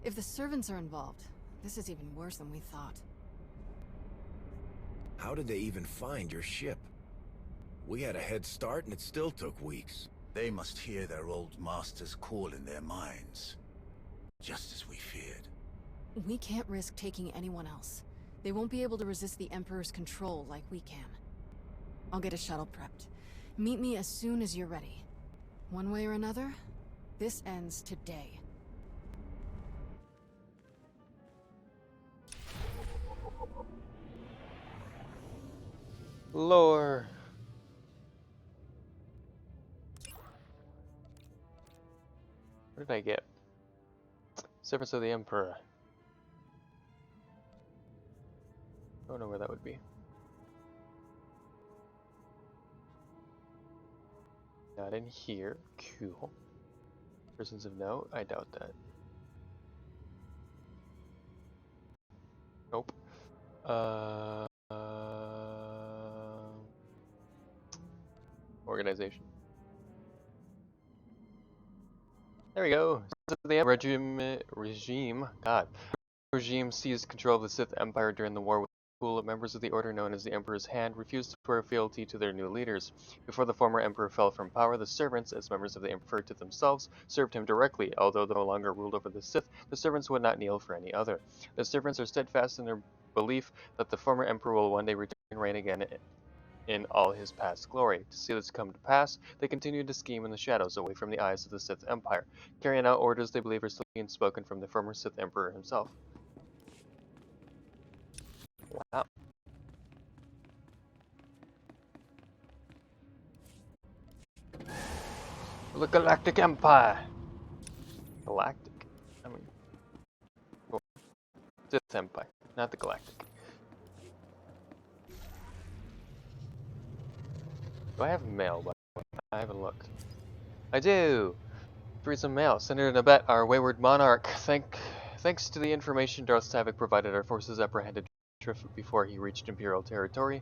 Speaker 14: If the servants are involved, this is even worse than we thought.
Speaker 13: How did they even find your ship? We had a head start and it still took weeks.
Speaker 19: They must hear their old master's call in their minds. Just as we feared.
Speaker 14: We can't risk taking anyone else. They won't be able to resist the Emperor's control like we can. I'll get a shuttle prepped. Meet me as soon as you're ready. One way or another, this ends today.
Speaker 1: lore. What did I get? Servants of the Emperor. Don't know where that would be. Not in here. Cool. Persons of note? I doubt that. Nope. Organization. There we go. The regime seized control of the Sith Empire during the war with a pool of members of the order known as the Emperor's Hand refused to swear fealty to their new leaders. Before the former Emperor fell from power, the servants, as members of the Emperor to themselves, served him directly. Although they no longer ruled over the Sith, the servants would not kneel for any other. The servants are steadfast in their belief that the former Emperor will one day return and reign again in all his past glory. To see this come to pass, they continue to scheme in the shadows, away from the eyes of the Sith Empire, carrying out orders they believe are still being spoken from the former Sith Emperor himself. Wow. The Galactic Empire! Galactic? I mean... Well, Sith Empire, not the Galactic. Do I have mail? I haven't looked. I do! Read some mail. Senator Nabet, our wayward monarch. Thanks to the information Darth Savik provided, our forces apprehended Trif before he reached Imperial territory.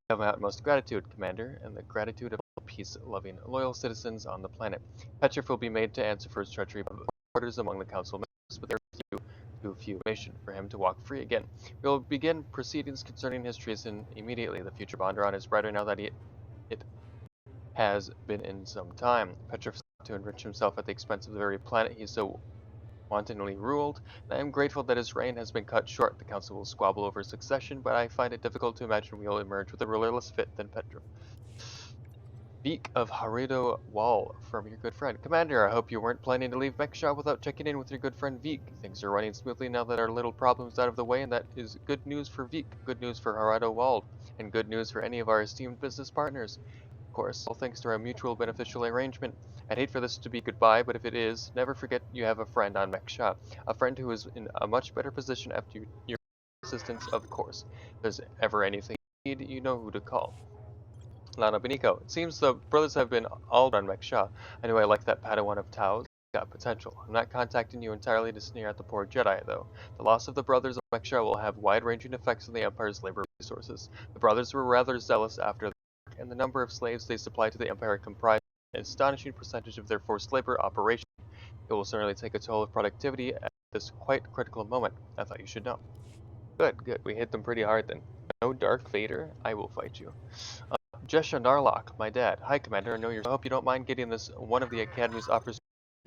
Speaker 1: I have my utmost gratitude, Commander, and the gratitude of all peace-loving, loyal citizens on the planet. Petrif will be made to answer for his treachery orders among the council members, but there are too few information for him to walk free again. We will begin proceedings concerning his treason immediately. The future of Onderon is brighter now that it has been in some time. Petrov sought to enrich himself at the expense of the very planet he so wantonly ruled, and I am grateful that his reign has been cut short. The council will squabble over succession, but I find it difficult to imagine we will emerge with a rulerless fit than Petrov. Veek of Harido Wall, from your good friend. Commander, I hope you weren't planning to leave Mekshah without checking in with your good friend Veek. Things are running smoothly now that our little problem's out of the way, and that is good news for Veek, good news for Harido Wall, and good news for any of our esteemed business partners. Of course, all thanks to our mutual beneficial arrangement. I'd hate for this to be goodbye, but if it is, never forget you have a friend on Mekshah. A friend who is in a much better position after your assistance, of course. If there's ever anything you need, you know who to call. Lana Beniko. It seems the brothers have been all around Mekshah. I knew I liked that Padawan of Tao's. Got potential. I'm not contacting you entirely to sneer at the poor Jedi, though. The loss of the brothers of Mekshah will have wide-ranging effects on the Empire's labor resources. The brothers were rather zealous after the work, and the number of slaves they supplied to the Empire comprised an astonishing percentage of their forced labor operation. It will certainly take a toll of productivity at this quite critical moment. I thought you should know. Good. We hit them pretty hard then. No Dark Vader? I will fight you. Jesha Narlock, my dad. Hi, Commander. I hope you don't mind getting this. One of the Academy's offers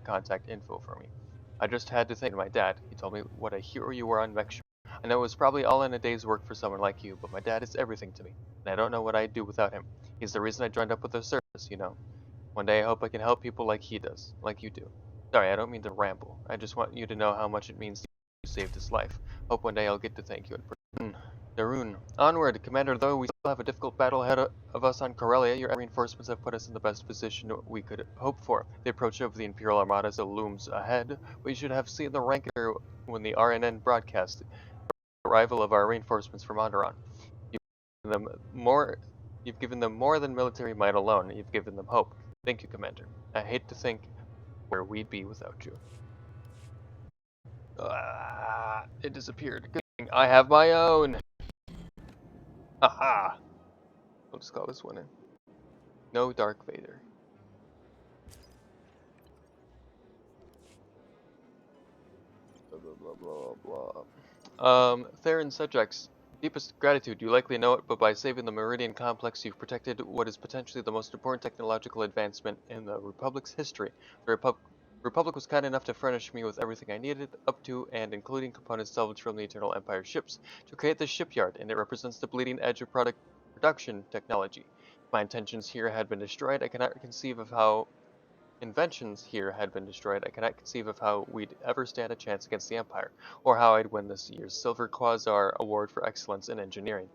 Speaker 1: contact info for me. I just had to thank my dad. He told me what a hero you were on Mekshah. I know it was probably all in a day's work for someone like you, but my dad is everything to me, and I don't know what I'd do without him. He's the reason I joined up with the service, you know. One day I hope I can help people like he does, like you do. Sorry, I don't mean to ramble. I just want you to know how much it means to you saved his life. Hope one day I'll get to thank you in person. Darun. Onward, Commander. Though we still have a difficult battle ahead of us on Corellia, your reinforcements have put us in the best position we could hope for. The approach of the Imperial Armada still looms ahead. We should have seen the ranker when the RNN broadcast the arrival of our reinforcements from Onderon. You've given them more than military might alone. You've given them hope. Thank you, Commander. I hate to think where we'd be without you. It disappeared. Good thing I have my own. Aha! I'll just call this one in. No Dark Vader. Blah, blah, blah, blah. Theron Sedgex, deepest gratitude. You likely know it, but by saving the Meridian Complex, you've protected what is potentially the most important technological advancement in the Republic's history. The Republic was kind enough to furnish me with everything I needed, up to and including components salvaged from the Eternal Empire ships, to create this shipyard, and it represents the bleeding edge of production technology. If my intentions here had been destroyed, I cannot conceive of how inventions here had been destroyed. I cannot conceive of how we'd ever stand a chance against the Empire, or how I'd win this year's Silver Quasar Award for Excellence in Engineering.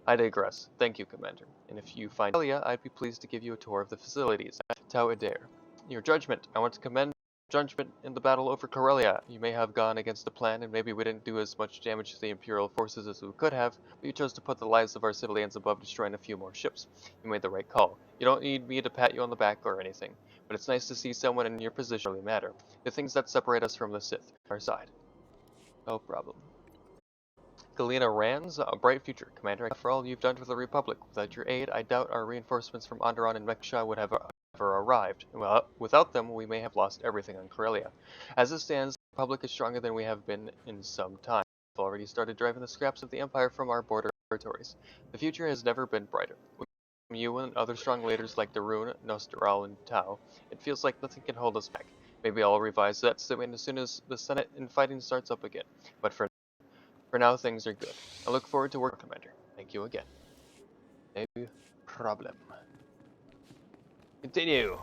Speaker 1: I digress. Thank you, Commander. And if you find Corellia, I'd be pleased to give you a tour of the facilities. Tau Adair. Your judgment. I want to commend judgment in the battle over Corellia. You may have gone against the plan, and maybe we didn't do as much damage to the Imperial forces as we could have, but you chose to put the lives of our civilians above destroying a few more ships. You made the right call. You don't need me to pat you on the back or anything, but it's nice to see someone in your position really matter. The things that separate us from the Sith, our side. No problem. Galena Rands, a bright future, Commander. For all you've done for the Republic, without your aid, I doubt our reinforcements from Onderon and Mekshah would have arrived. Well, without them, we may have lost everything on Corellia. As it stands, the Republic is stronger than we have been in some time. We've already started driving the scraps of the Empire from our border territories. The future has never been brighter. With you and other strong leaders like Darun, Nostral, and Tau, it feels like nothing can hold us back. Maybe I'll revise that statement as soon as the Senate and fighting starts up again. But for now, things are good. I look forward to working, Commander. Thank you again. No problem. Continue.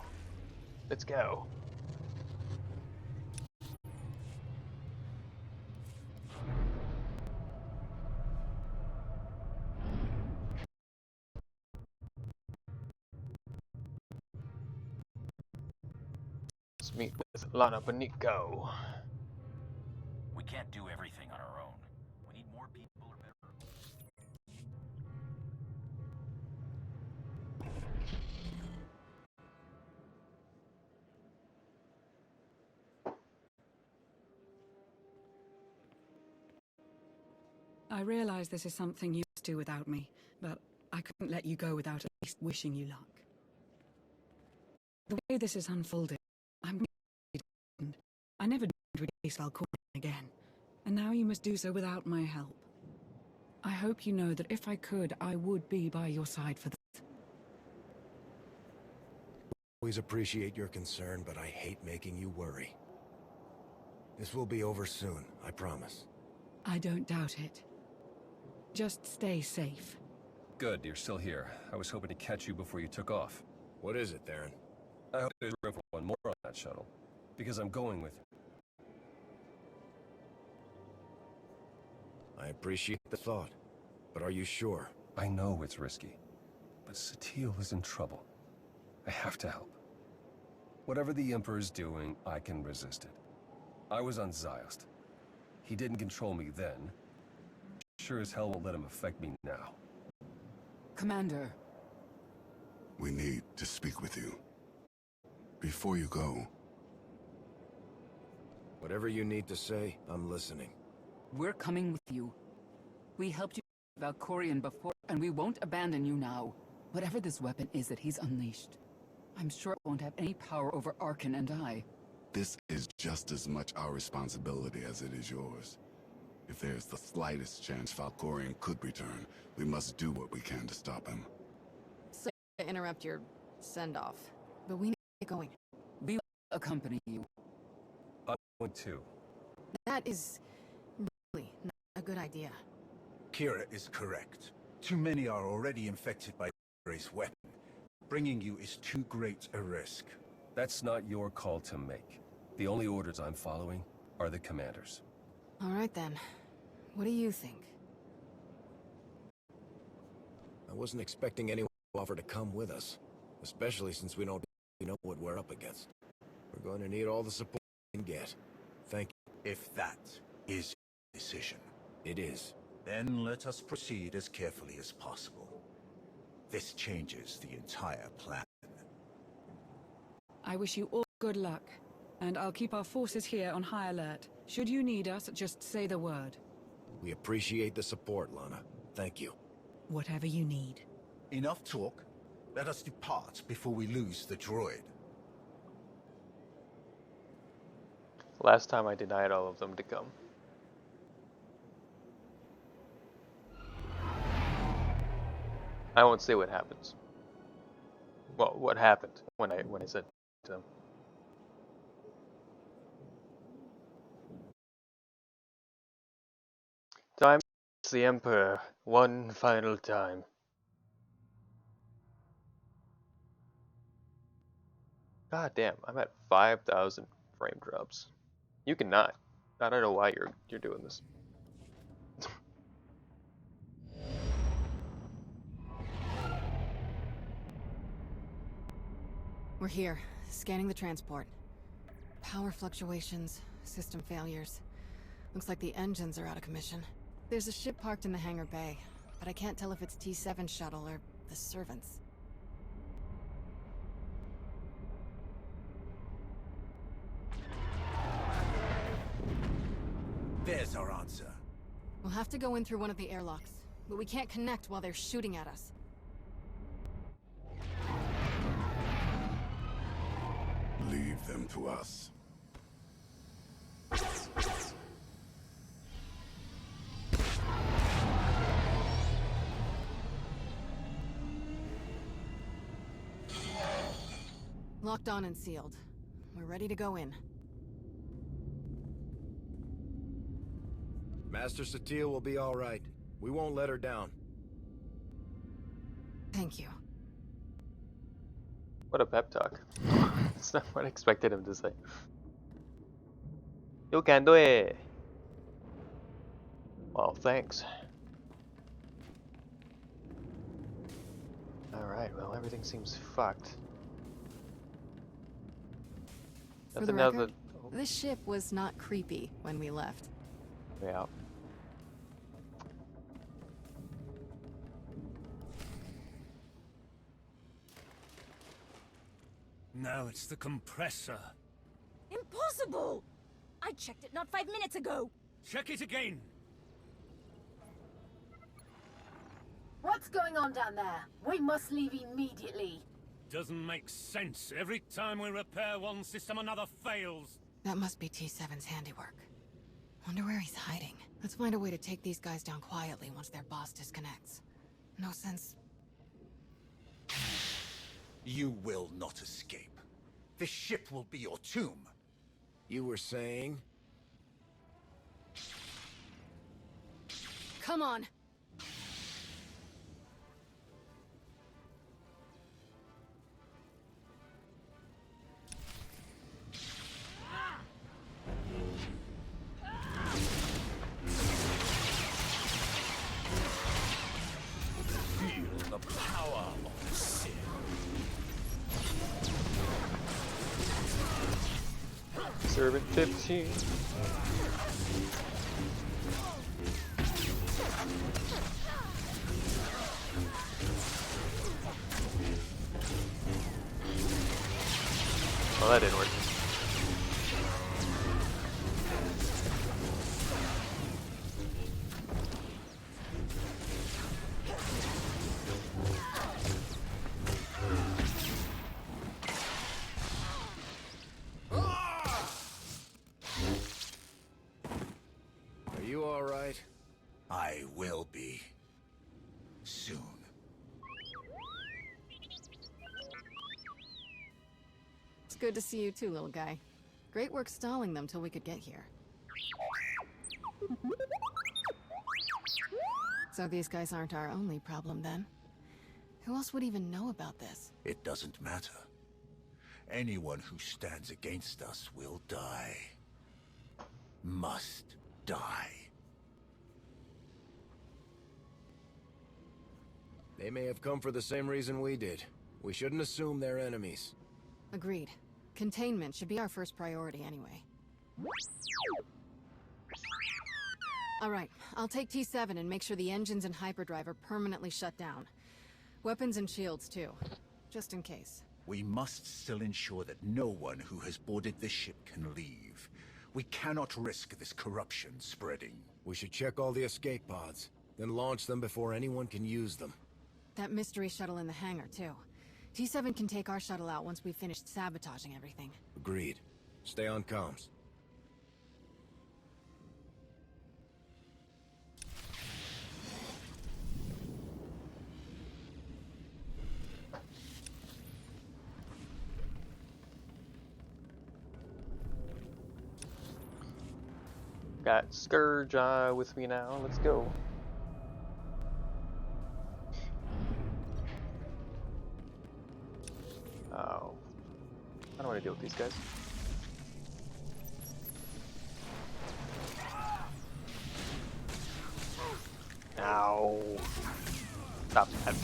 Speaker 1: Let's go. Let's meet with Lana Beniko.
Speaker 21: We can't do everything on our own. We need more people or better.
Speaker 16: I realize this is something you must do without me, but I couldn't let you go without at least wishing you luck. The way this is unfolded, I never face Valkorion again, and now you must do so without my help. I hope you know that if I could, I would be by your side for this.
Speaker 13: Always appreciate your concern, but I hate making you worry. This will be over soon, I promise.
Speaker 16: I don't doubt it. Just stay safe.
Speaker 17: Good, you're still here. I was hoping to catch you before you took off.
Speaker 13: What is it, Theron?
Speaker 17: I hope there's room for one more on that shuttle. Because I'm going with you.
Speaker 13: I appreciate the thought, but are you sure?
Speaker 17: I know it's risky, but Satil is in trouble. I have to help. Whatever the Emperor's doing, I can resist it. I was on Ziost. He didn't control me then. Sure as hell won't let him affect me now.
Speaker 16: Commander.
Speaker 8: We need to speak with you. Before you go...
Speaker 13: Whatever you need to say, I'm listening.
Speaker 9: We're coming with you. We helped you with Valkorion before, and we won't abandon you now. Whatever this weapon is that he's unleashed, I'm sure it won't have any power over Arkan and I.
Speaker 8: This is just as much our responsibility as it is yours. If there's the slightest chance Valkorion could return, we must do what we can to stop him.
Speaker 14: So, to interrupt your send-off, but we need to get going.
Speaker 9: We will accompany you.
Speaker 17: I'm going too.
Speaker 14: That is really not a good idea.
Speaker 19: Kira is correct. Too many are already infected by Ray's weapon. Bringing you is too great a risk.
Speaker 17: That's not your call to make. The only orders I'm following are the commander's.
Speaker 14: All right then. What do you think?
Speaker 13: I wasn't expecting anyone to offer to come with us, especially since we don't know what we're up against. We're going to need all the support we can get. Thank you.
Speaker 19: If that is your decision.
Speaker 13: It is.
Speaker 19: Then let us proceed as carefully as possible. This changes the entire plan.
Speaker 16: I wish you all good luck, and I'll keep our forces here on high alert. Should you need us, just say the word.
Speaker 13: We appreciate the support, Lana. Thank you.
Speaker 16: Whatever you need.
Speaker 19: Enough talk. Let us depart before we lose the droid.
Speaker 1: Last time I denied all of them to come. I won't say what happens. Well, what happened when I said to them. Time to see the Emperor one final time. God damn, I'm at 5,000 frame drops. You cannot. I don't know why you're doing this.
Speaker 14: We're here, scanning the transport. Power fluctuations, system failures. Looks like the engines are out of commission. There's a ship parked in the hangar bay, but I can't tell if it's T7 shuttle or the servants.
Speaker 19: There's our answer.
Speaker 14: We'll have to go in through one of the airlocks, but we can't connect while they're shooting at us.
Speaker 8: Leave them to us.
Speaker 14: Locked on and sealed. We're ready to go in.
Speaker 13: Master Satil will be all right. We won't let her down.
Speaker 14: Thank you.
Speaker 1: What a pep talk. That's not what I expected him to say. You can do it. Well, thanks. Alright, well, everything seems fucked.
Speaker 14: For the record, this ship was not creepy when we left.
Speaker 1: Yeah.
Speaker 2: No, it's the compressor.
Speaker 23: Impossible! I checked it not 5 minutes ago.
Speaker 2: Check it again.
Speaker 11: What's going on down there? We must leave immediately.
Speaker 2: Doesn't make sense. Every time we repair one system, another fails.
Speaker 14: That must be T7's handiwork. Wonder where he's hiding. Let's find a way to take these guys down quietly once their boss disconnects. No sense...
Speaker 19: You will not escape. This ship will be your tomb.
Speaker 13: You were saying?
Speaker 14: Come on!
Speaker 19: Feel the power of sin.
Speaker 1: Servant 15. Well, that didn't work.
Speaker 13: Are you all right?
Speaker 19: I will be. Soon.
Speaker 14: It's good to see you too, little guy. Great work stalling them till we could get here. So these guys aren't our only problem then? Who else would even know about this?
Speaker 19: It doesn't matter. Anyone who stands against us will die. Must die.
Speaker 13: They may have come for the same reason we did. We shouldn't assume they're enemies.
Speaker 14: Agreed. Containment should be our first priority anyway. Alright, I'll take T7 and make sure the engines and hyperdrive are permanently shut down. Weapons and shields too, just in case.
Speaker 19: We must still ensure that no one who has boarded this ship can leave. We cannot risk this corruption spreading.
Speaker 13: We should check all the escape pods, then launch them before anyone can use them.
Speaker 14: That mystery shuttle in the hangar too. T7 can take our shuttle out once we've finished sabotaging everything.
Speaker 13: Agreed. Stay on comms.
Speaker 1: Got Scourge with me now. Let's go. Oh. I don't want to deal with these guys. Ow. Stop that.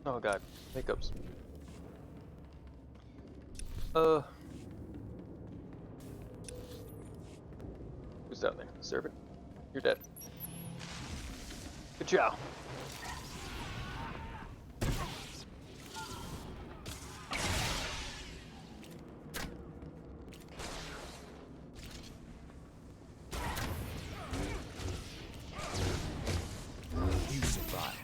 Speaker 1: Oh god, hiccups. Who's down there? Servant. You're dead. Good job.
Speaker 19: You survived.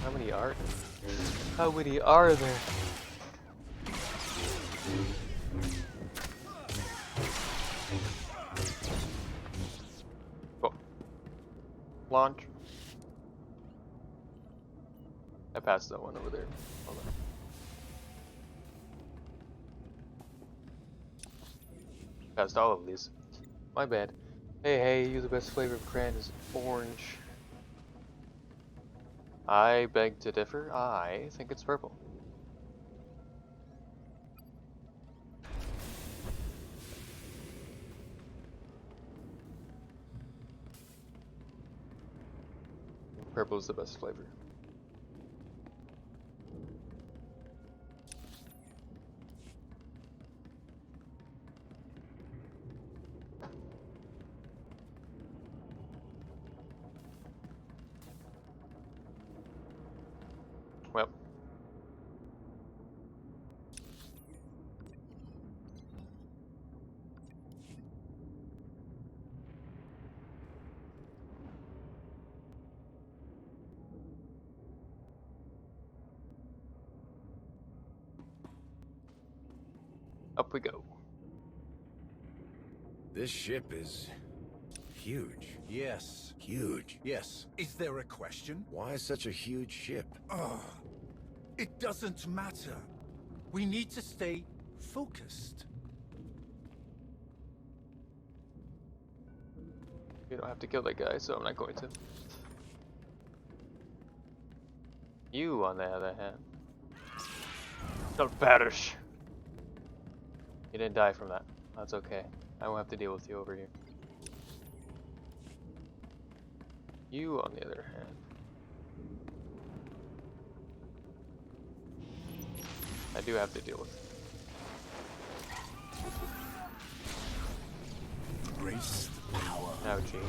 Speaker 1: How many are? How many are there? Oh. Launch. I passed that one over there. Hold on. Passed all of these. My bad. Hey, you the best flavor of cran is orange. I beg to differ. I think it's purple. Purple is the best flavor. Well. Up we go.
Speaker 13: This ship is huge.
Speaker 19: Yes.
Speaker 13: Huge.
Speaker 19: Yes. Is there a question?
Speaker 13: Why such a huge ship?
Speaker 19: It doesn't matter. We need to stay focused.
Speaker 1: You don't have to kill that guy, so I'm not going to. You, on the other hand, don't perish. You didn't die from that. That's okay. I won't have to deal with you over here. You, on the other hand, I do have to deal with.
Speaker 19: Embrace the power.
Speaker 1: Ouchie.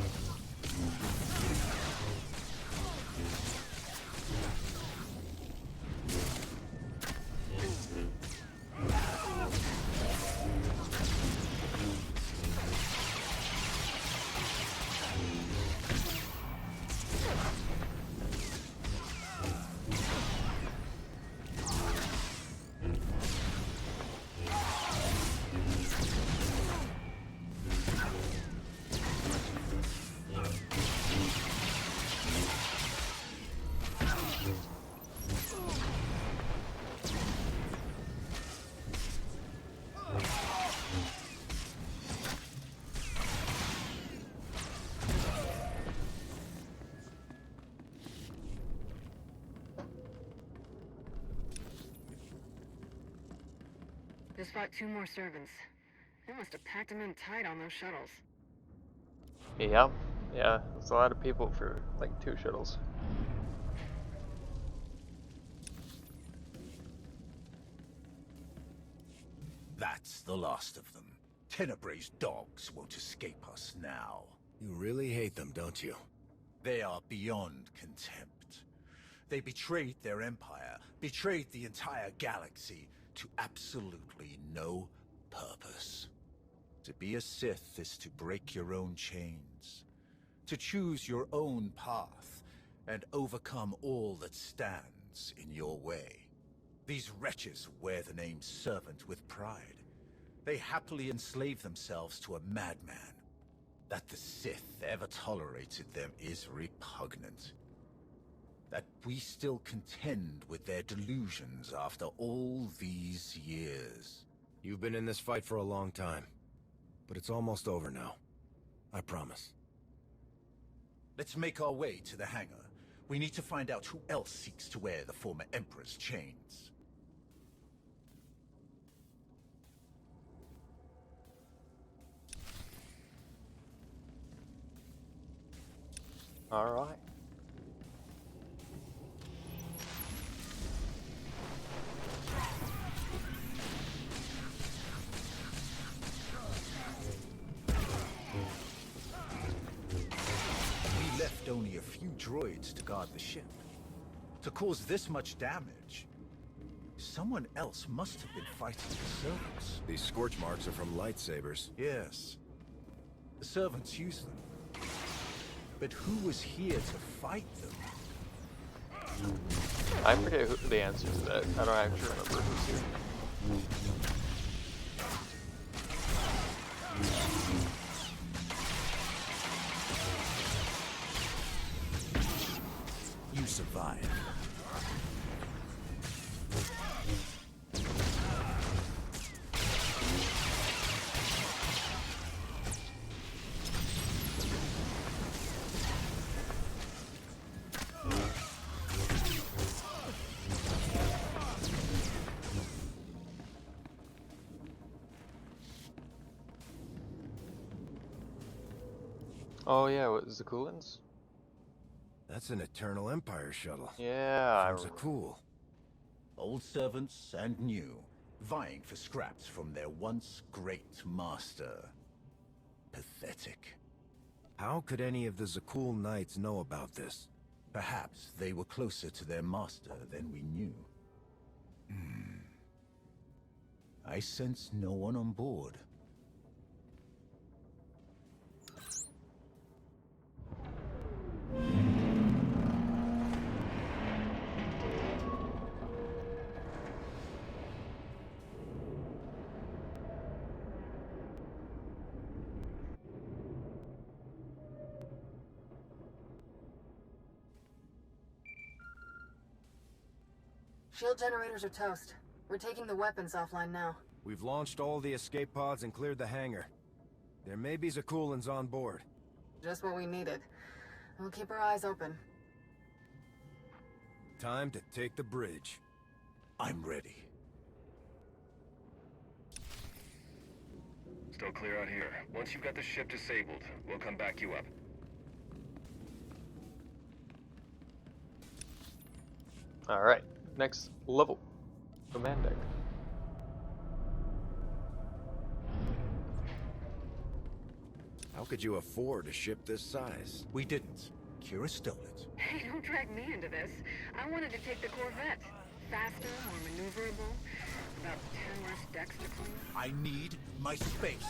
Speaker 14: Just fought 2 more servants. They must have packed them in tight on those shuttles.
Speaker 1: Yeah, yeah, that's a lot of people for like 2 shuttles.
Speaker 19: That's the last of them. Tenebrae's dogs won't escape us now.
Speaker 13: You really hate them, don't you?
Speaker 19: They are beyond contempt. They betrayed their empire, betrayed the entire galaxy, to absolutely no purpose. To be a Sith is to break your own chains, to choose your own path, and overcome all that stands in your way. These wretches wear the name servant with pride. They happily enslave themselves to a madman. That the Sith ever tolerated them is repugnant. That we still contend with their delusions after all these years.
Speaker 13: You've been in this fight for a long time, but it's almost over now. I promise.
Speaker 19: Let's make our way to the hangar. We need to find out who else seeks to wear the former Emperor's chains.
Speaker 1: All right.
Speaker 19: We left only a few droids to guard the ship. To cause this much damage, someone else must have been fighting the servants.
Speaker 13: These scorch marks are from lightsabers.
Speaker 19: Yes. The servants use them. But who was here to fight them?
Speaker 1: I forget the answer to that. I don't actually remember who's here.
Speaker 19: You survived.
Speaker 1: Oh yeah, what is the Coolins?
Speaker 13: That's an Eternal Empire shuttle.
Speaker 1: Yeah.
Speaker 13: Things are cool.
Speaker 19: Old servants and new, vying for scraps from their once great master. Pathetic.
Speaker 13: How could any of the Zakul Knights know about this?
Speaker 19: Perhaps they were closer to their master than we knew. I sense no one on board.
Speaker 14: Shield generators are toast. We're taking the weapons offline now.
Speaker 13: We've launched all the escape pods and cleared the hangar. There may be Zakulans on board.
Speaker 14: Just what we needed. We'll keep our eyes open.
Speaker 13: Time to take the bridge.
Speaker 19: I'm ready.
Speaker 6: Still clear out here. Once you've got the ship disabled, we'll come back you up.
Speaker 1: Alright, next level. Command deck.
Speaker 13: How could you afford a ship this size?
Speaker 19: We didn't. Kira stole it.
Speaker 14: Hey, don't drag me into this. I wanted to take the Corvette. Faster, more maneuverable, about 10 less decks to clean.
Speaker 19: I need my space.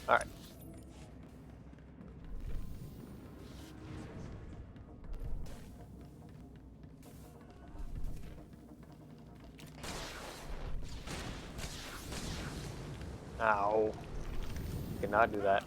Speaker 1: Alright. Ow. Cannot do that.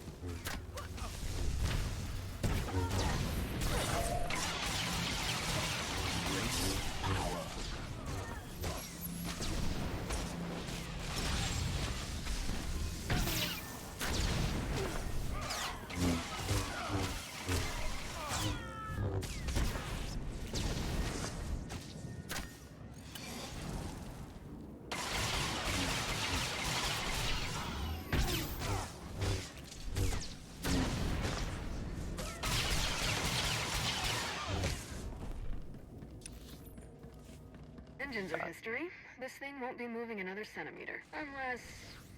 Speaker 14: Engines are history. This thing won't be moving another centimeter. Unless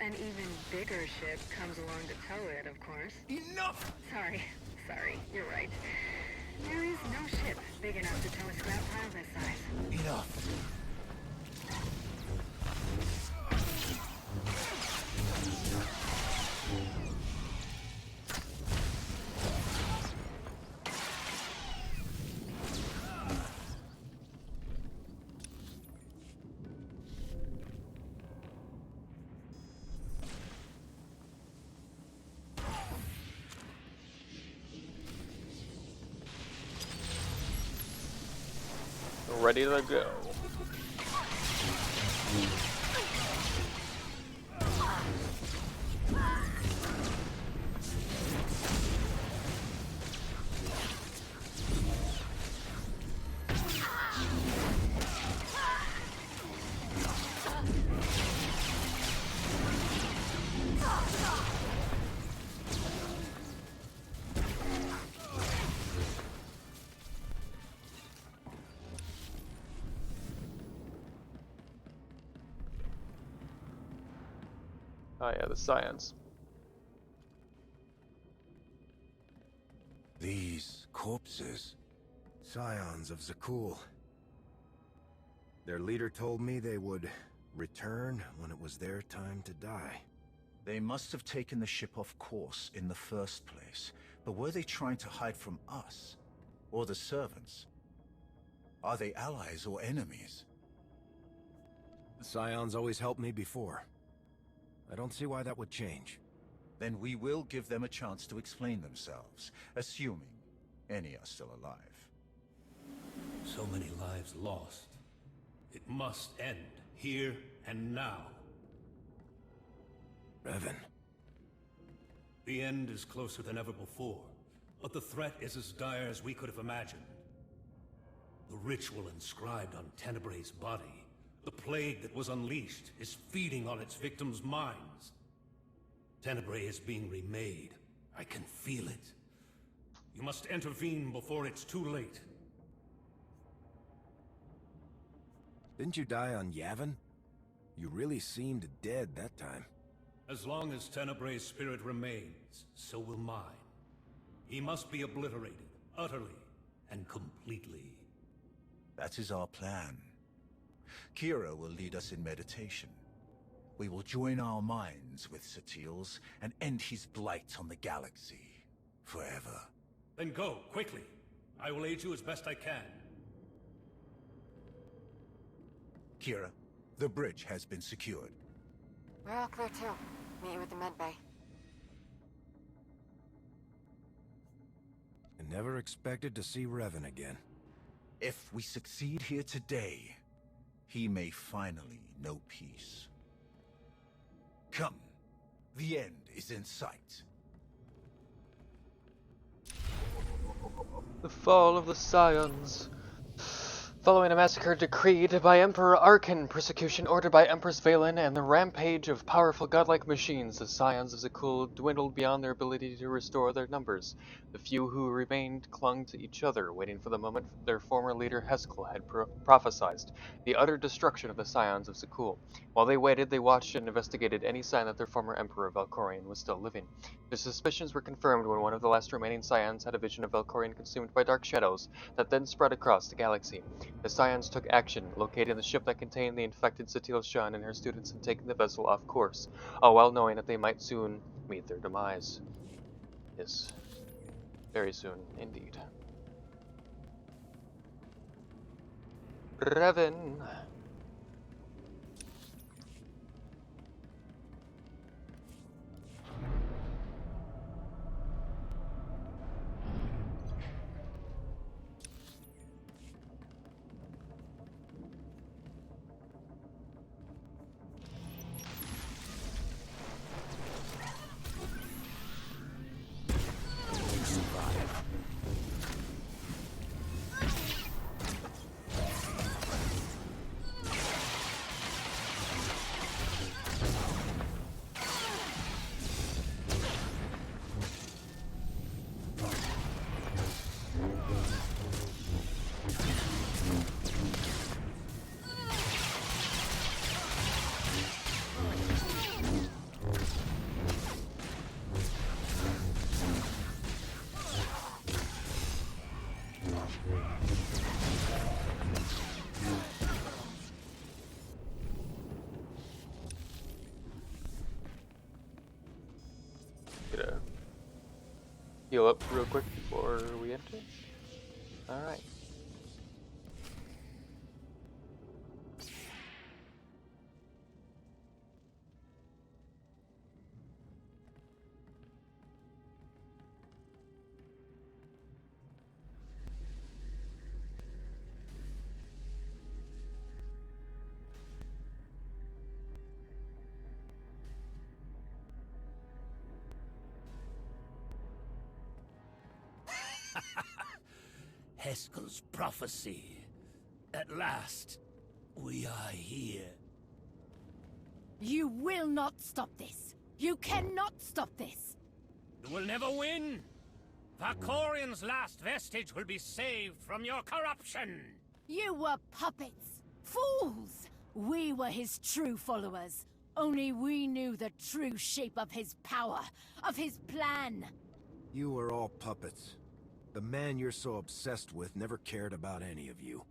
Speaker 14: an even bigger ship comes along to tow it, of course.
Speaker 19: Enough!
Speaker 14: Sorry, you're right. There is no ship big enough to tow a scrap pile this size.
Speaker 19: Enough!
Speaker 1: Ready to go. Oh yeah, the science.
Speaker 13: These corpses. Scions of Zakul. Their leader told me they would return when it was their time to die.
Speaker 19: They must have taken the ship off course in the first place. But were they trying to hide from us? Or the servants? Are they allies or enemies?
Speaker 13: The Scions always helped me before. I don't see why that would change.
Speaker 19: Then we will give them a chance to explain themselves, assuming any are still alive.
Speaker 3: So many lives lost. It must end, here and now.
Speaker 13: Revan.
Speaker 3: The end is closer than ever before, but the threat is as dire as we could have imagined. The ritual inscribed on Tenebrae's body, the plague that was unleashed, is feeding on its victims' minds. Tenebrae is being remade. I can feel it. You must intervene before it's too late.
Speaker 13: Didn't you die on Yavin? You really seemed dead that time.
Speaker 3: As long as Tenebrae's spirit remains, so will mine. He must be obliterated, utterly and completely.
Speaker 19: That is our plan. Kira will lead us in meditation. We will join our minds with Satil's and end his blight on the galaxy. Forever.
Speaker 3: Then go, quickly. I will aid you as best I can.
Speaker 19: Kira, the bridge has been secured.
Speaker 10: We're all clear too. Meet you at the med bay.
Speaker 13: I never expected to see Revan again.
Speaker 19: If we succeed here today, he may finally know peace. Come, the end is in sight.
Speaker 1: The fall of the Scions. Following a massacre decreed by Emperor Arkan, persecution ordered by Empress Valen, and the rampage of powerful godlike machines, the Scions of Zakul dwindled beyond their ability to restore their numbers. The few who remained clung to each other, waiting for the moment their former leader Heskel had prophesied, the utter destruction of the Scions of Zakul. While they waited, they watched and investigated any sign that their former Emperor Valkorion was still living. Their suspicions were confirmed when one of the last remaining Scions had a vision of Valkorion consumed by dark shadows that then spread across the galaxy. The Scions took action, locating the ship that contained the infected Satil Shan and her students and taking the vessel off course, all well knowing that they might soon meet their demise. Yes, very soon indeed. Revan. Gonna heal up real quick before we enter. Alright.
Speaker 3: Heskel's prophecy. At last, we are here.
Speaker 12: You will not stop this. You cannot stop this.
Speaker 3: You will never win. Valkorion's last vestige will be saved from your corruption.
Speaker 12: You were puppets. Fools. We were his true followers. Only we knew the true shape of his power, of his plan.
Speaker 13: You were all puppets. The man you're so obsessed with never cared about any of you.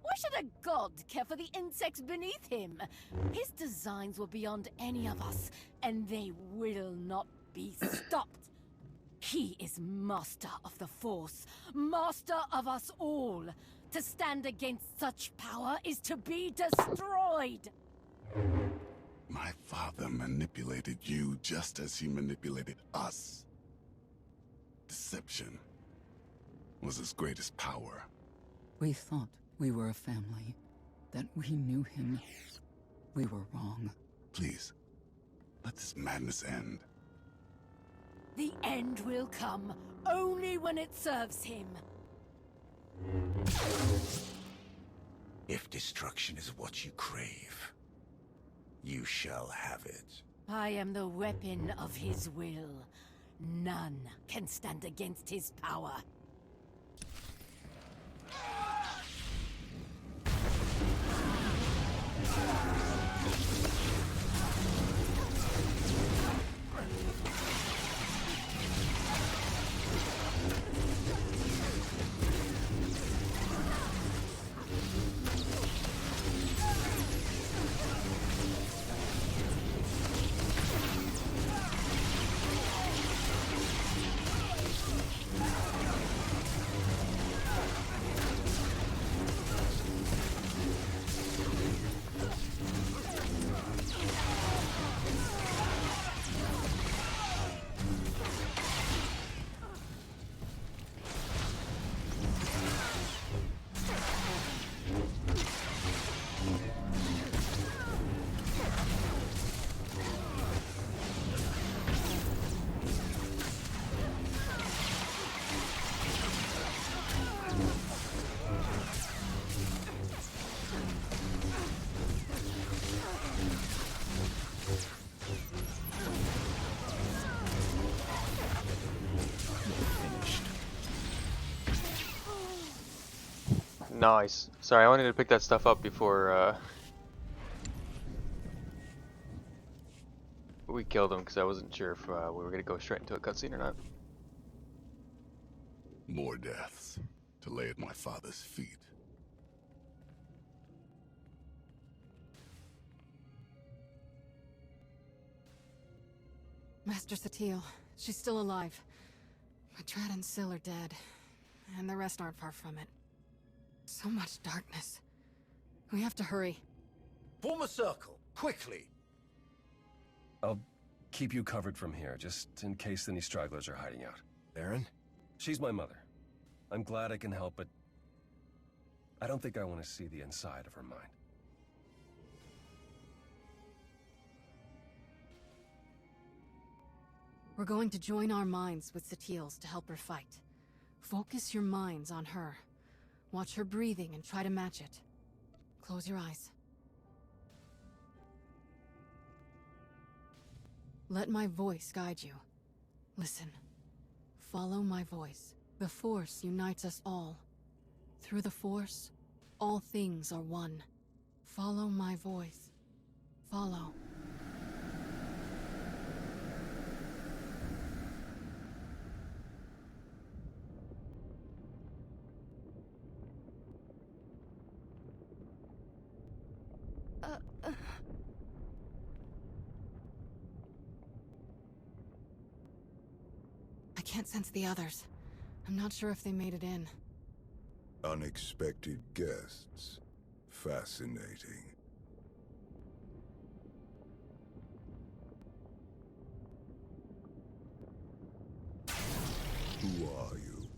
Speaker 12: Why should a god care for the insects beneath him? His designs were beyond any of us, and they will not be stopped. He is master of the Force, master of us all. To stand against such power is to be destroyed.
Speaker 8: My father manipulated you just as he manipulated us. Deception was his greatest power.
Speaker 9: We thought we were a family, that we knew him. We were wrong.
Speaker 8: Please, let this madness end.
Speaker 12: The end will come only when it serves him.
Speaker 19: If destruction is what you crave, you shall have it.
Speaker 12: I am the weapon of his will. None can stand against his power.
Speaker 1: Nice. Sorry, I wanted to pick that stuff up before we killed him, because I wasn't sure if we were going to go straight into a cutscene or not.
Speaker 8: More deaths to lay at my father's feet.
Speaker 14: Master Satil, she's still alive. Matrat and Syl are dead, and the rest aren't far from it. So much darkness. We have to hurry.
Speaker 13: Form a circle, quickly.
Speaker 17: I'll keep you covered from here, just in case any stragglers are hiding out.
Speaker 13: Baron?
Speaker 17: She's my mother. I'm glad I can help, but I don't think I want to see the inside of her mind.
Speaker 14: We're going to join our minds with Satil's to help her fight. Focus your minds on her. Watch her breathing and try to match it. Close your eyes. Let my voice guide you. Listen. Follow my voice. The Force unites us all. Through the Force, all things are one. Follow my voice. Follow. I can't sense the others. I'm not sure if they made it in.
Speaker 5: Unexpected guests. Fascinating. Who are you?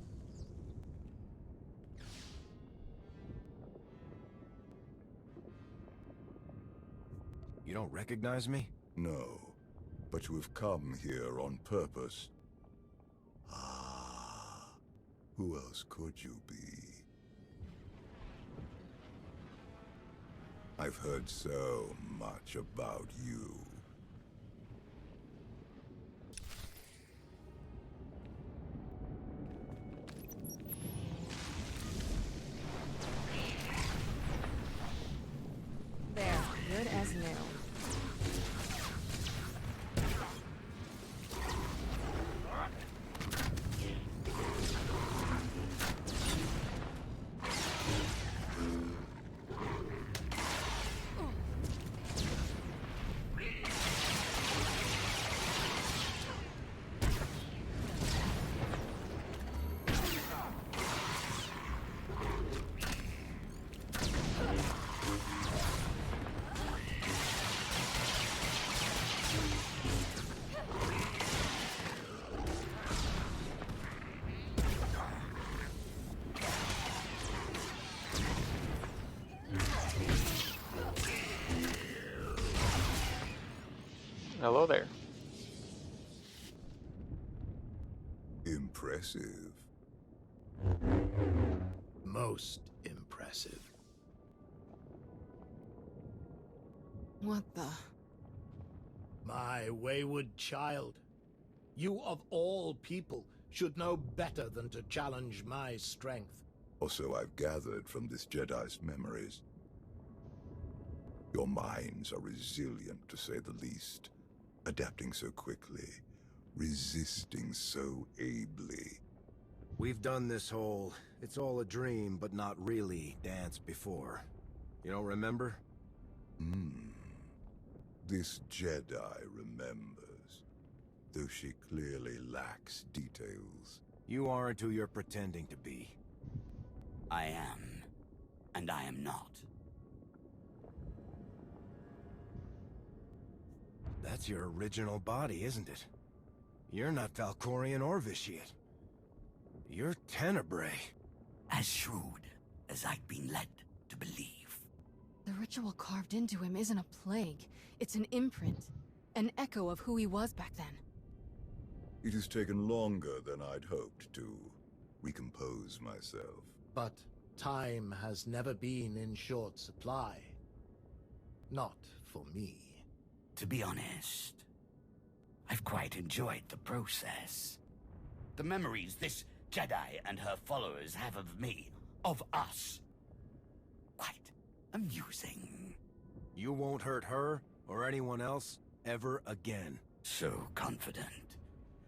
Speaker 13: You don't recognize me?
Speaker 5: No, but you have come here on purpose. Who else could you be? I've heard so much about you.
Speaker 14: There, good as new.
Speaker 1: Hello there.
Speaker 8: Impressive.
Speaker 13: Most impressive.
Speaker 14: What the?
Speaker 15: My wayward child. You of all people should know better than to challenge my strength.
Speaker 5: Also, I've gathered from this Jedi's memories. Your minds are resilient, to say the least. Adapting so quickly, resisting so ably.
Speaker 13: We've done this whole, it's all a dream, but not really dance before. You don't remember?
Speaker 5: This Jedi remembers, though she clearly lacks details.
Speaker 13: You aren't who you're pretending to be.
Speaker 21: I am, and I am not.
Speaker 13: That's your original body, isn't it? You're not Valkorian or Vitiate. You're Tenebrae.
Speaker 21: As shrewd as I've been led to believe.
Speaker 14: The ritual carved into him isn't a plague. It's an imprint. An echo of who he was back then.
Speaker 5: It has taken longer than I'd hoped to recompose myself.
Speaker 15: But time has never been in short supply. Not for me.
Speaker 21: To be honest, I've quite enjoyed the process. The memories this Jedi and her followers have of me, of us. Quite amusing.
Speaker 13: You won't hurt her or anyone else ever again.
Speaker 21: So confident.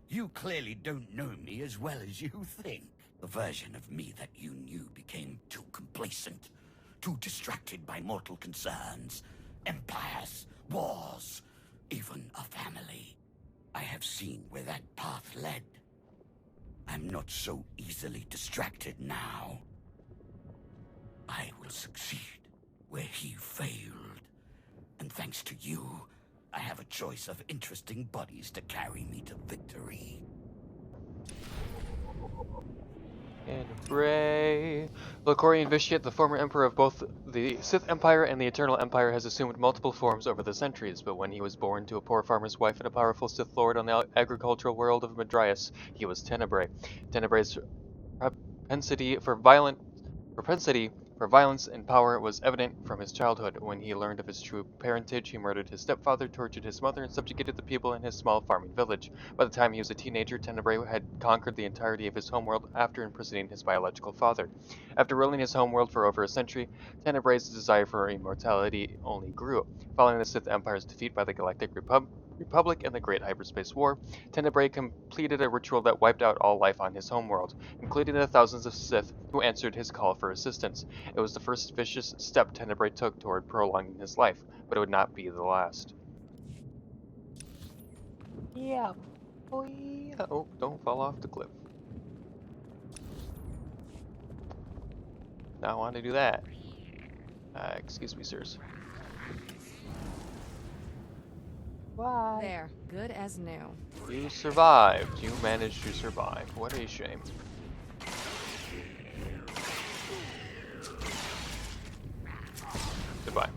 Speaker 21: You clearly don't know me as well as you think. The version of me that you knew became too complacent, too distracted by mortal concerns, empires, wars, even a family. I have seen where that path led. I'm not so easily distracted now. I will succeed where he failed. And thanks to you, I have a choice of interesting bodies to carry me to victory.
Speaker 1: And Bray. Locorian Vitiate, the former emperor of both the Sith Empire and the Eternal Empire, has assumed multiple forms over the centuries, but when he was born to a poor farmer's wife and a powerful Sith Lord on the agricultural world of Madrayas, he was Tenebrae. Tenebrae's propensity for violence and power was evident from his childhood. When he learned of his true parentage, he murdered his stepfather, tortured his mother, and subjugated the people in his small farming village. By the time he was a teenager, Tenebrae had conquered the entirety of his homeworld after imprisoning his biological father. After ruling his homeworld for over a century, Tenebrae's desire for immortality only grew. Following the Sith Empire's defeat by the Galactic Republic and the Great Hyperspace War, Tenebrae completed a ritual that wiped out all life on his homeworld, including the thousands of Sith who answered his call for assistance. It was the first vicious step Tenebrae took toward prolonging his life, but it would not be the last. Yeah. Oh, yeah. Oh, don't fall off the cliff. Now I want to do that. Excuse me, sirs. Why?
Speaker 14: There, good as new.
Speaker 1: You survived. You managed to survive. What a shame. Goodbye.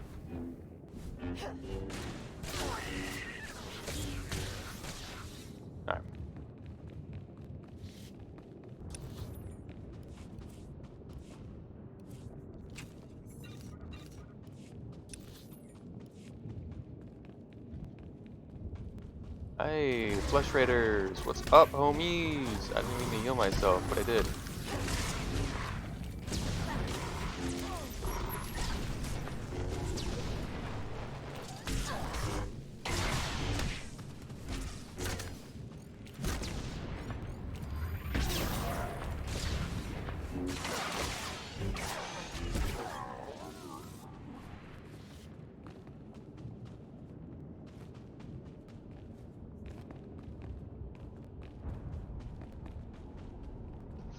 Speaker 1: Alright. Hey, Flesh Raiders, what's up, homies? I didn't mean to heal myself, but I did.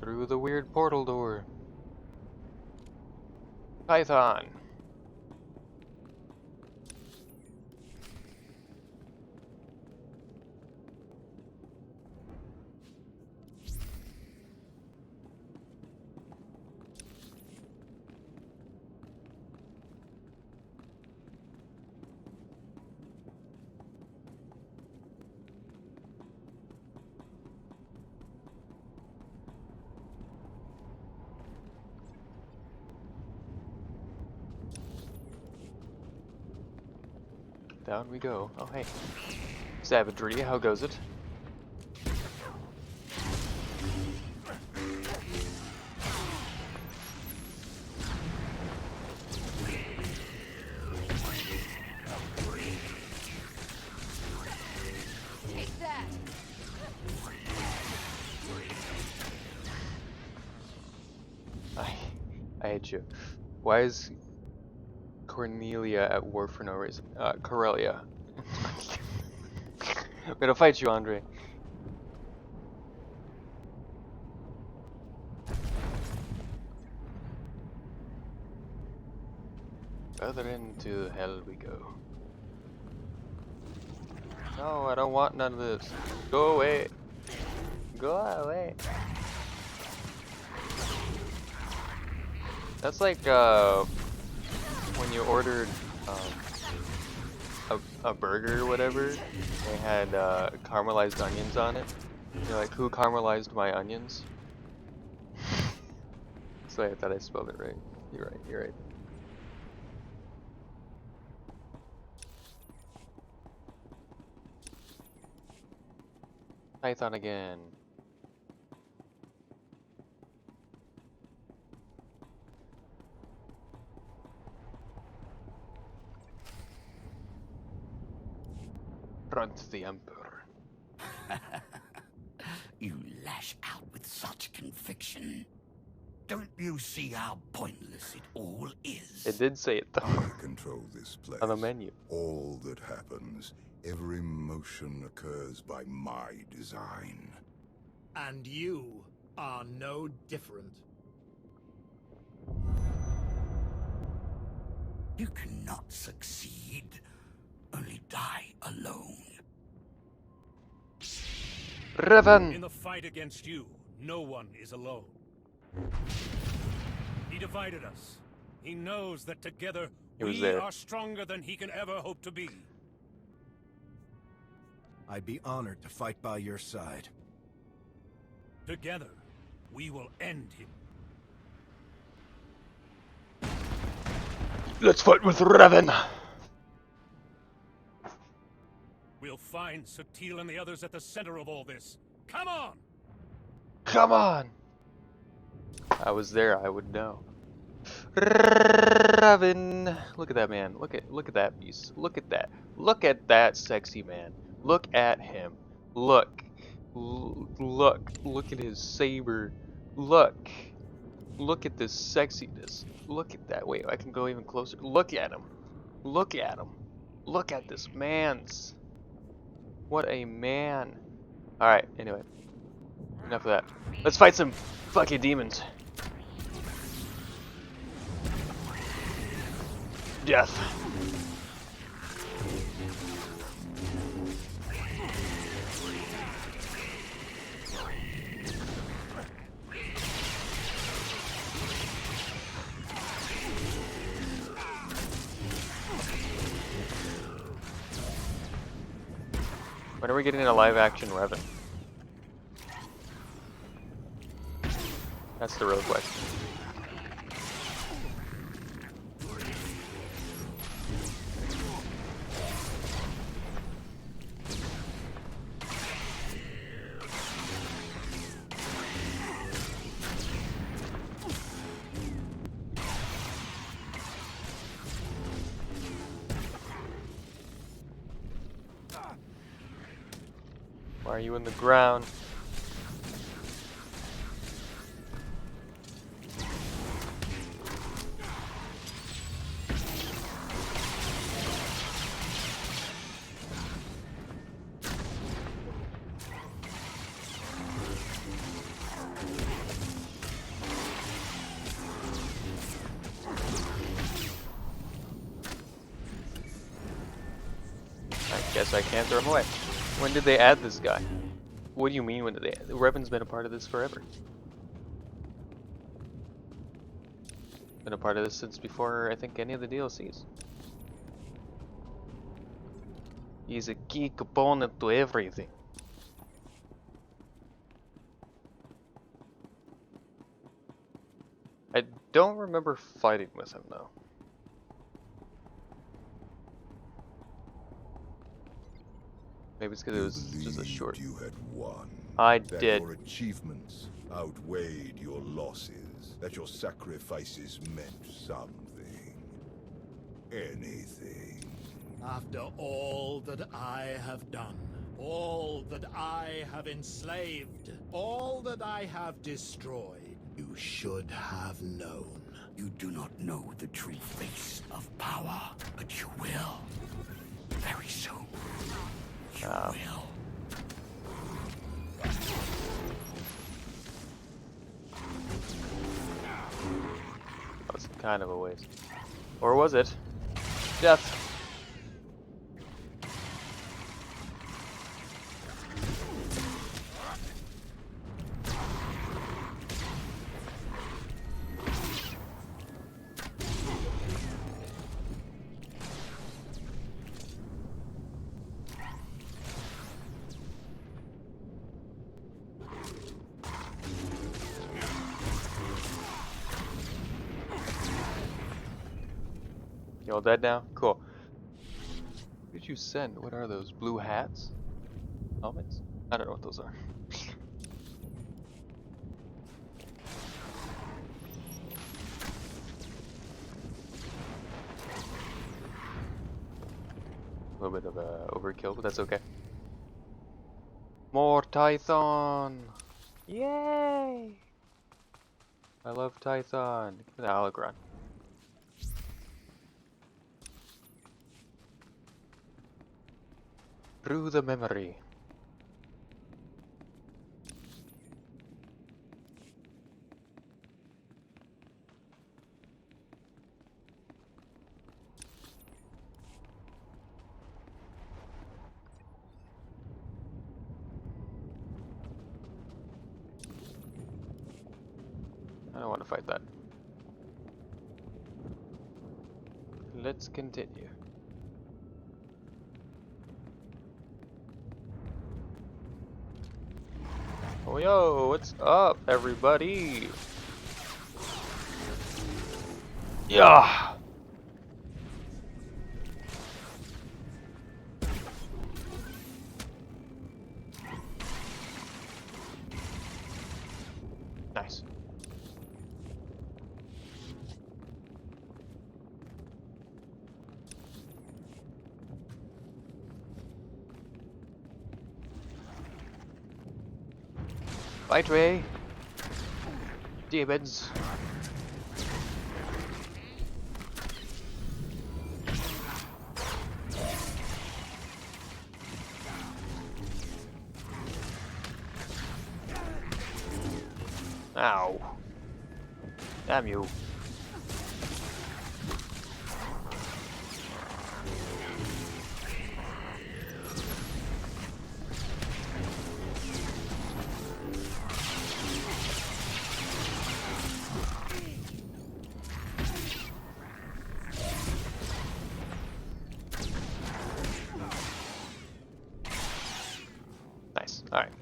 Speaker 1: Through the weird portal door. Python. Down we go. Oh, hey. Savagery, how goes it?
Speaker 12: Take that.
Speaker 1: I hate you. Why is Cornelia at war for no reason? Corellia. I'm gonna fight you, Andre. Further into hell we go. No, I don't want none of this. Go away. Go away. That's like when you ordered a burger or whatever. They had caramelized onions on it. You're like, who caramelized my onions? So I thought I spelled it right. You're right. You're right. Python again. Front the Emperor.
Speaker 21: You lash out with such conviction. Don't you see how pointless it all is?
Speaker 1: It did say it though.
Speaker 5: I control this place.
Speaker 1: On the menu.
Speaker 5: All that happens, every motion occurs by my design.
Speaker 15: And you are no different.
Speaker 21: You cannot succeed, only die alone.
Speaker 1: Revan!
Speaker 3: In the fight against you, no one is alone. He divided us. He knows that together we are stronger than he can ever hope to be.
Speaker 13: I'd be honored to fight by your side.
Speaker 3: Together, we will end him.
Speaker 1: Let's fight with Revan!
Speaker 3: We'll find Sutil and the others at the center of all this. Come on!
Speaker 1: Come on! I was there, I would know. Revan! Look at that man. Look at that beast. Look at that. Look at that sexy man. Look at him. Look. Look at his saber. Look. Look at this sexiness. Look at that. Wait, I can go even closer. Look at him. Look at him. Look at this man's. What a man. Alright, anyway. Enough of that. Let's fight some fucking demons. Death. When are we getting a live action Revan? That's the real question. Why are you in the ground? I guess I can't throw him away. When did they add this guy? What do you mean when did they add? Revan's been a part of this forever. Been a part of this since before, I think, any of the DLCs. He's a key component to everything. I don't remember fighting with him though. Maybe it's because it was just a short.
Speaker 5: You had won.
Speaker 1: I
Speaker 5: That
Speaker 1: did.
Speaker 5: your achievements outweighed your losses. That your sacrifices meant something. Anything.
Speaker 15: After all that I have done, all that I have enslaved, all that I have destroyed, you should have known.
Speaker 21: You do not know the true face of power, but you will. Very soon. You will.
Speaker 1: That was kind of a waste. Or was it? Death. You all dead now? Cool. What did you send? What are those? Blue hats? Helmets? I don't know what those are. A little bit of a overkill, but that's okay. More Tython! Yay! I love Tython. Give me the hologron. Through the memory. I don't want to fight that. Let's continue. Oh yo, what's up everybody? Yeah. Nice. Fight Ray. Demons. Ow. Damn you. Nice. Alright.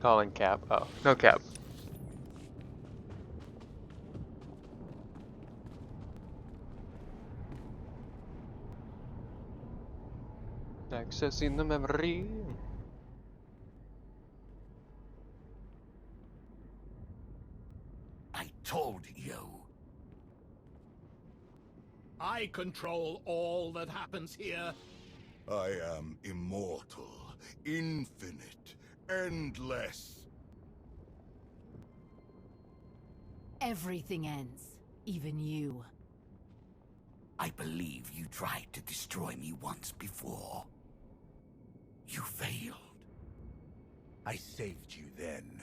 Speaker 1: Calling Cap. Oh, no Cap. Accessing the memory.
Speaker 21: I told you.
Speaker 15: I control all that happens here.
Speaker 5: I am immortal, infinite, endless.
Speaker 12: Everything ends. Even you.
Speaker 21: I believe you tried to destroy me once before. You failed.
Speaker 19: I saved you then.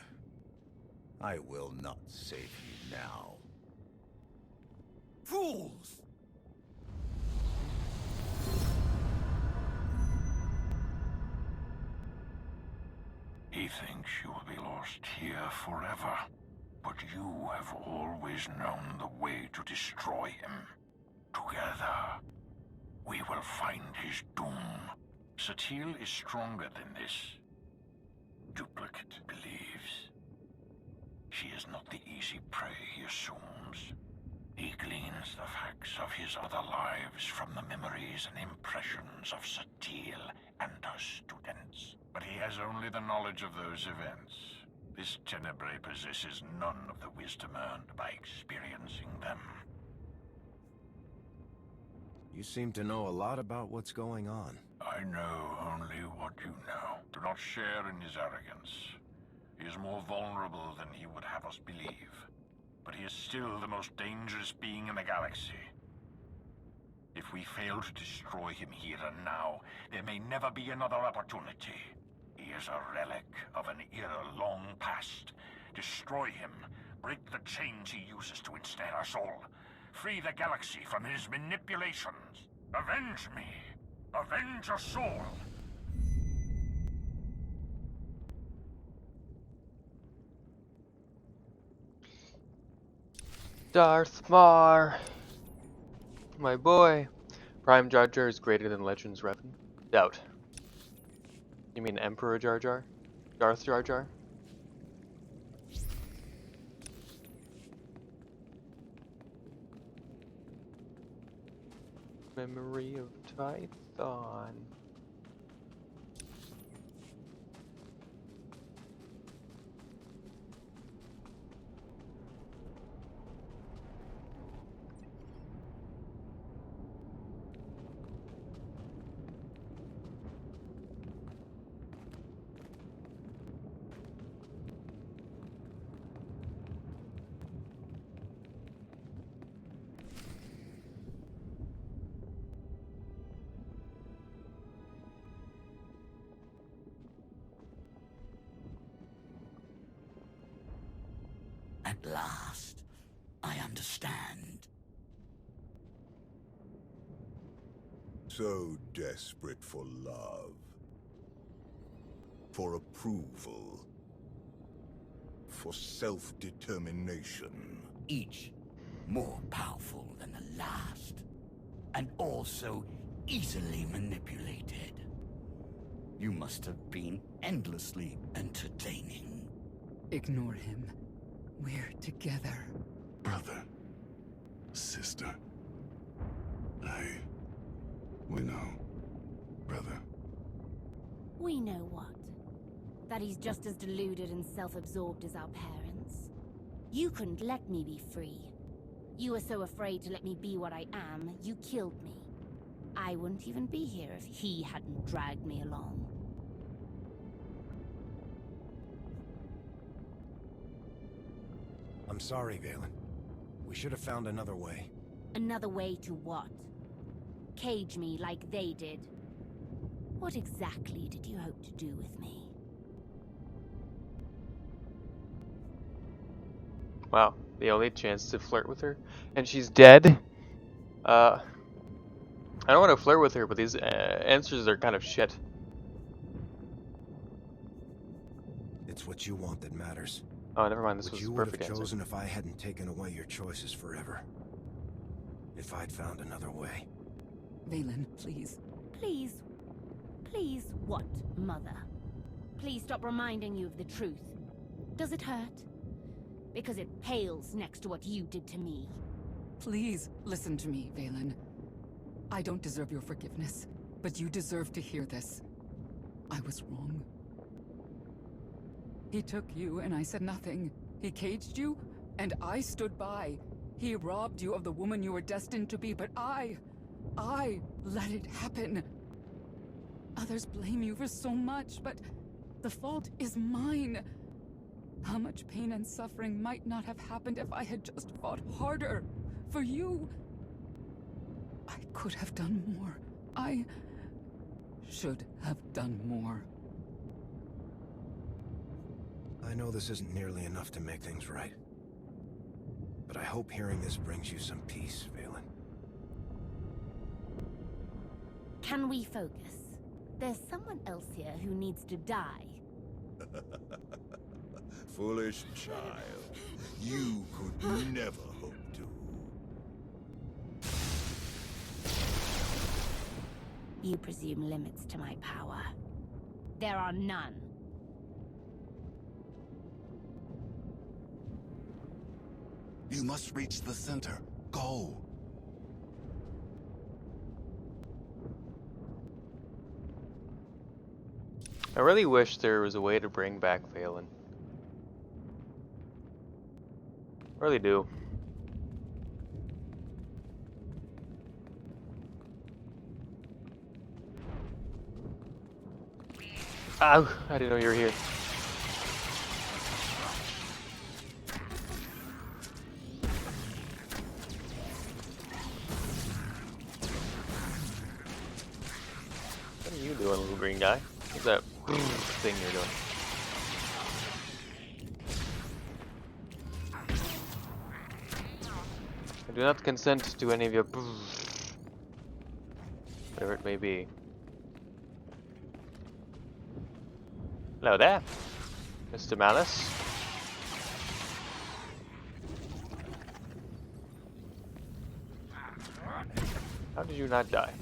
Speaker 19: I will not save you now.
Speaker 21: Fools!
Speaker 4: He thinks you will be lost here forever. But you have always known the way to destroy him. Together, we will find his doom. Satil is stronger than this. Duplicate believes. She is not the easy prey he assumes. He gleans the facts of his other lives from the memories and impressions of Satil and her students. But he has only the knowledge of those events. This Tenebrae possesses none of the wisdom earned by experiencing them.
Speaker 13: You seem to know a lot about what's going on.
Speaker 4: I know only what you know. Do not share in his arrogance. He is more vulnerable than he would have us believe. But he is still the most dangerous being in the galaxy. If we fail to destroy him here and now, there may never be another opportunity. He is a relic of an era long past. Destroy him. Break the chains he uses to ensnare us all. Free the galaxy from his manipulations. Avenge me. Avenge your soul.
Speaker 1: Darth Maul, my boy. Prime Jar Jar is greater than Legends Revan. Doubt. You mean Emperor Jar Jar? Darth Jar Jar? Memory of Tython.
Speaker 21: At last, I understand.
Speaker 18: So desperate for love. For approval. For self-determination.
Speaker 21: Each more powerful than the last. And also easily manipulated. You must have been endlessly entertaining.
Speaker 9: Ignore him. We're together.
Speaker 8: Brother. Sister. We know. Brother.
Speaker 12: We know what? That he's just as deluded and self-absorbed as our parents. You couldn't let me be free. You were so afraid to let me be what I am, you killed me. I wouldn't even be here if he hadn't dragged me along.
Speaker 13: I'm sorry, Valen. We should have found another way.
Speaker 12: Another way to what? Cage me like they did. What exactly did you hope to do with me?
Speaker 1: Wow, the only chance to flirt with her, and she's dead. I don't want to flirt with her, but these answers are kind of shit.
Speaker 13: It's what you want that matters.
Speaker 1: Oh, never mind. This
Speaker 13: what
Speaker 1: was
Speaker 13: you
Speaker 1: a
Speaker 13: would
Speaker 1: perfect
Speaker 13: have
Speaker 1: answer.
Speaker 13: chosen if I hadn't taken away your choices forever. If I'd found another way.
Speaker 9: Valen, please.
Speaker 12: Please. Please what, Mother? Please stop reminding you of the truth. Does it hurt? Because it pales next to what you did to me.
Speaker 9: Please listen to me, Valen. I don't deserve your forgiveness, but you deserve to hear this. I was wrong. He took you and I said nothing. He caged you and I stood by. He robbed you of the woman you were destined to be, but I let it happen. Others blame you for so much, but the fault is mine. How much pain and suffering might not have happened if I had just fought harder for you? I could have done more. I should have done more.
Speaker 13: I know this isn't nearly enough to make things right. But I hope hearing this brings you some peace, Valen.
Speaker 12: Can we focus? There's someone else here who needs to die.
Speaker 18: Foolish child. You could never hope to.
Speaker 12: You presume limits to my power. There are none.
Speaker 8: You must reach the center. Go.
Speaker 1: I really wish there was a way to bring back Valen. Really do. Ow! I didn't know you were here. What are you doing, little green guy? What's that thing you're doing? I do not consent to any of your whatever it may be. Hello there, Mr. Malice. How did you not die?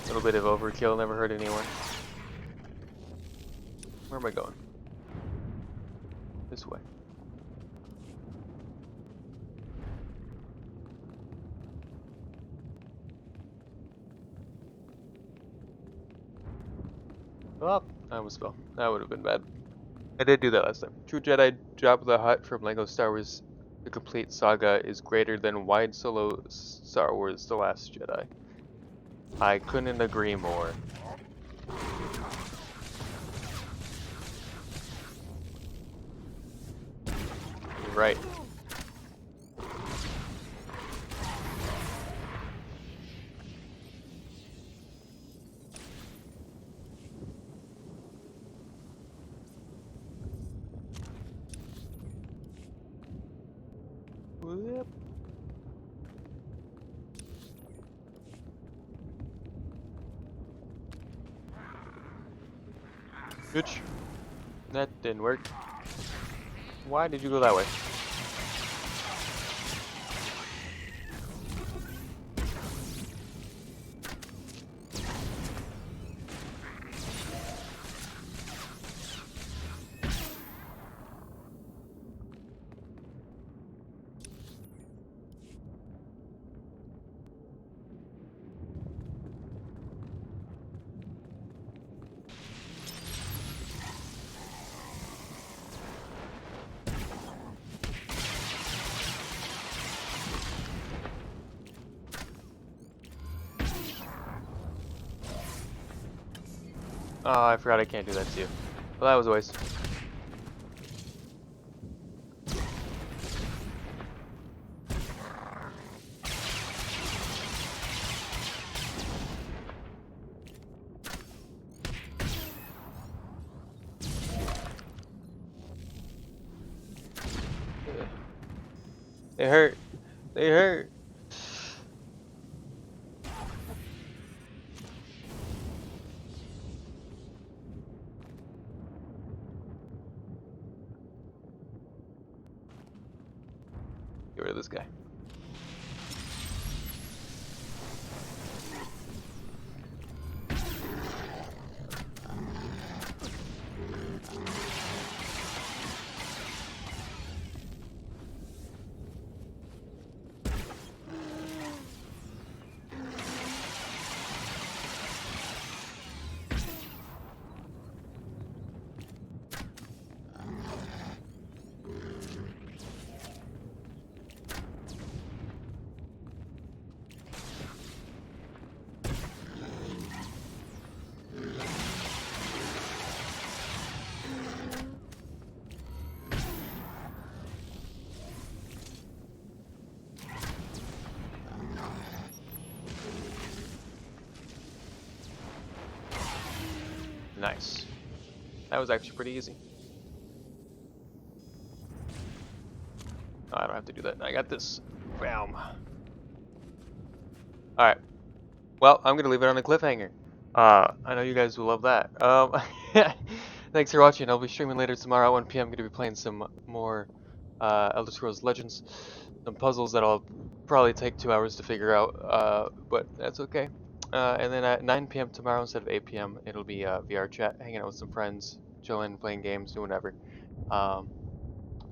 Speaker 1: A little bit of overkill never hurt anyone. Where am I going? This way. Oh, I almost fell. That would have been bad. I did do that last time. True Jedi Jabba the Hutt from LEGO Star Wars The Complete Saga is greater than wide solo Star Wars The Last Jedi. I couldn't agree more. You're right. Yep. Bitch. That didn't work. Why did you go that way? Oh, I forgot I can't do that to you. Well, that was a waste. They hurt. They hurt. Get rid of this guy. Nice. That was actually pretty easy. Oh, I don't have to do that. I got this. Bam. Alright. Well, I'm going to leave it on a cliffhanger. I know you guys will love that. Thanks for watching. I'll be streaming later tomorrow at 1 p.m. I'm going to be playing some more Elder Scrolls Legends. some puzzles that'll probably take 2 hours to figure out, but that's okay. And then at 9 p.m. tomorrow instead of 8 p.m., it'll be VR chat, hanging out with some friends, chilling, playing games, doing whatever. So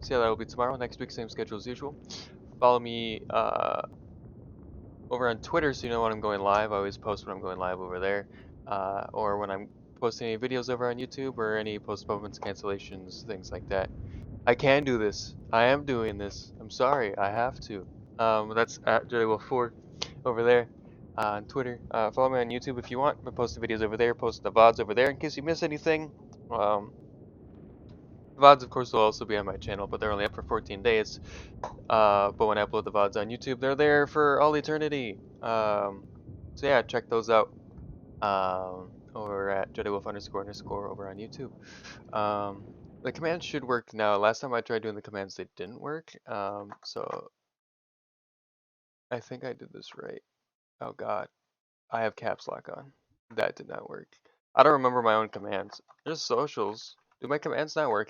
Speaker 1: yeah, that'll be tomorrow. Next week, same schedule as usual. Follow me over on Twitter so you know when I'm going live. I always post when I'm going live over there, or when I'm posting any videos over on YouTube or any postponements, cancellations, things like that. I can do this. I am doing this. I'm sorry. I have to. That's at JWolf4 over there on Twitter. Follow me on YouTube if you want. I post the videos over there, post the VODs over there in case you miss anything. VODs, of course, will also be on my channel, but they're only up for 14 days. But when I upload the VODs on YouTube, they're there for all eternity. So yeah, check those out. Over at JediWolf__ over on YouTube. The commands should work now. Last time I tried doing the commands, they didn't work. So I think I did this right. Oh God, I have caps lock on. That did not work. I don't remember my own commands. There's socials. Do my commands not work?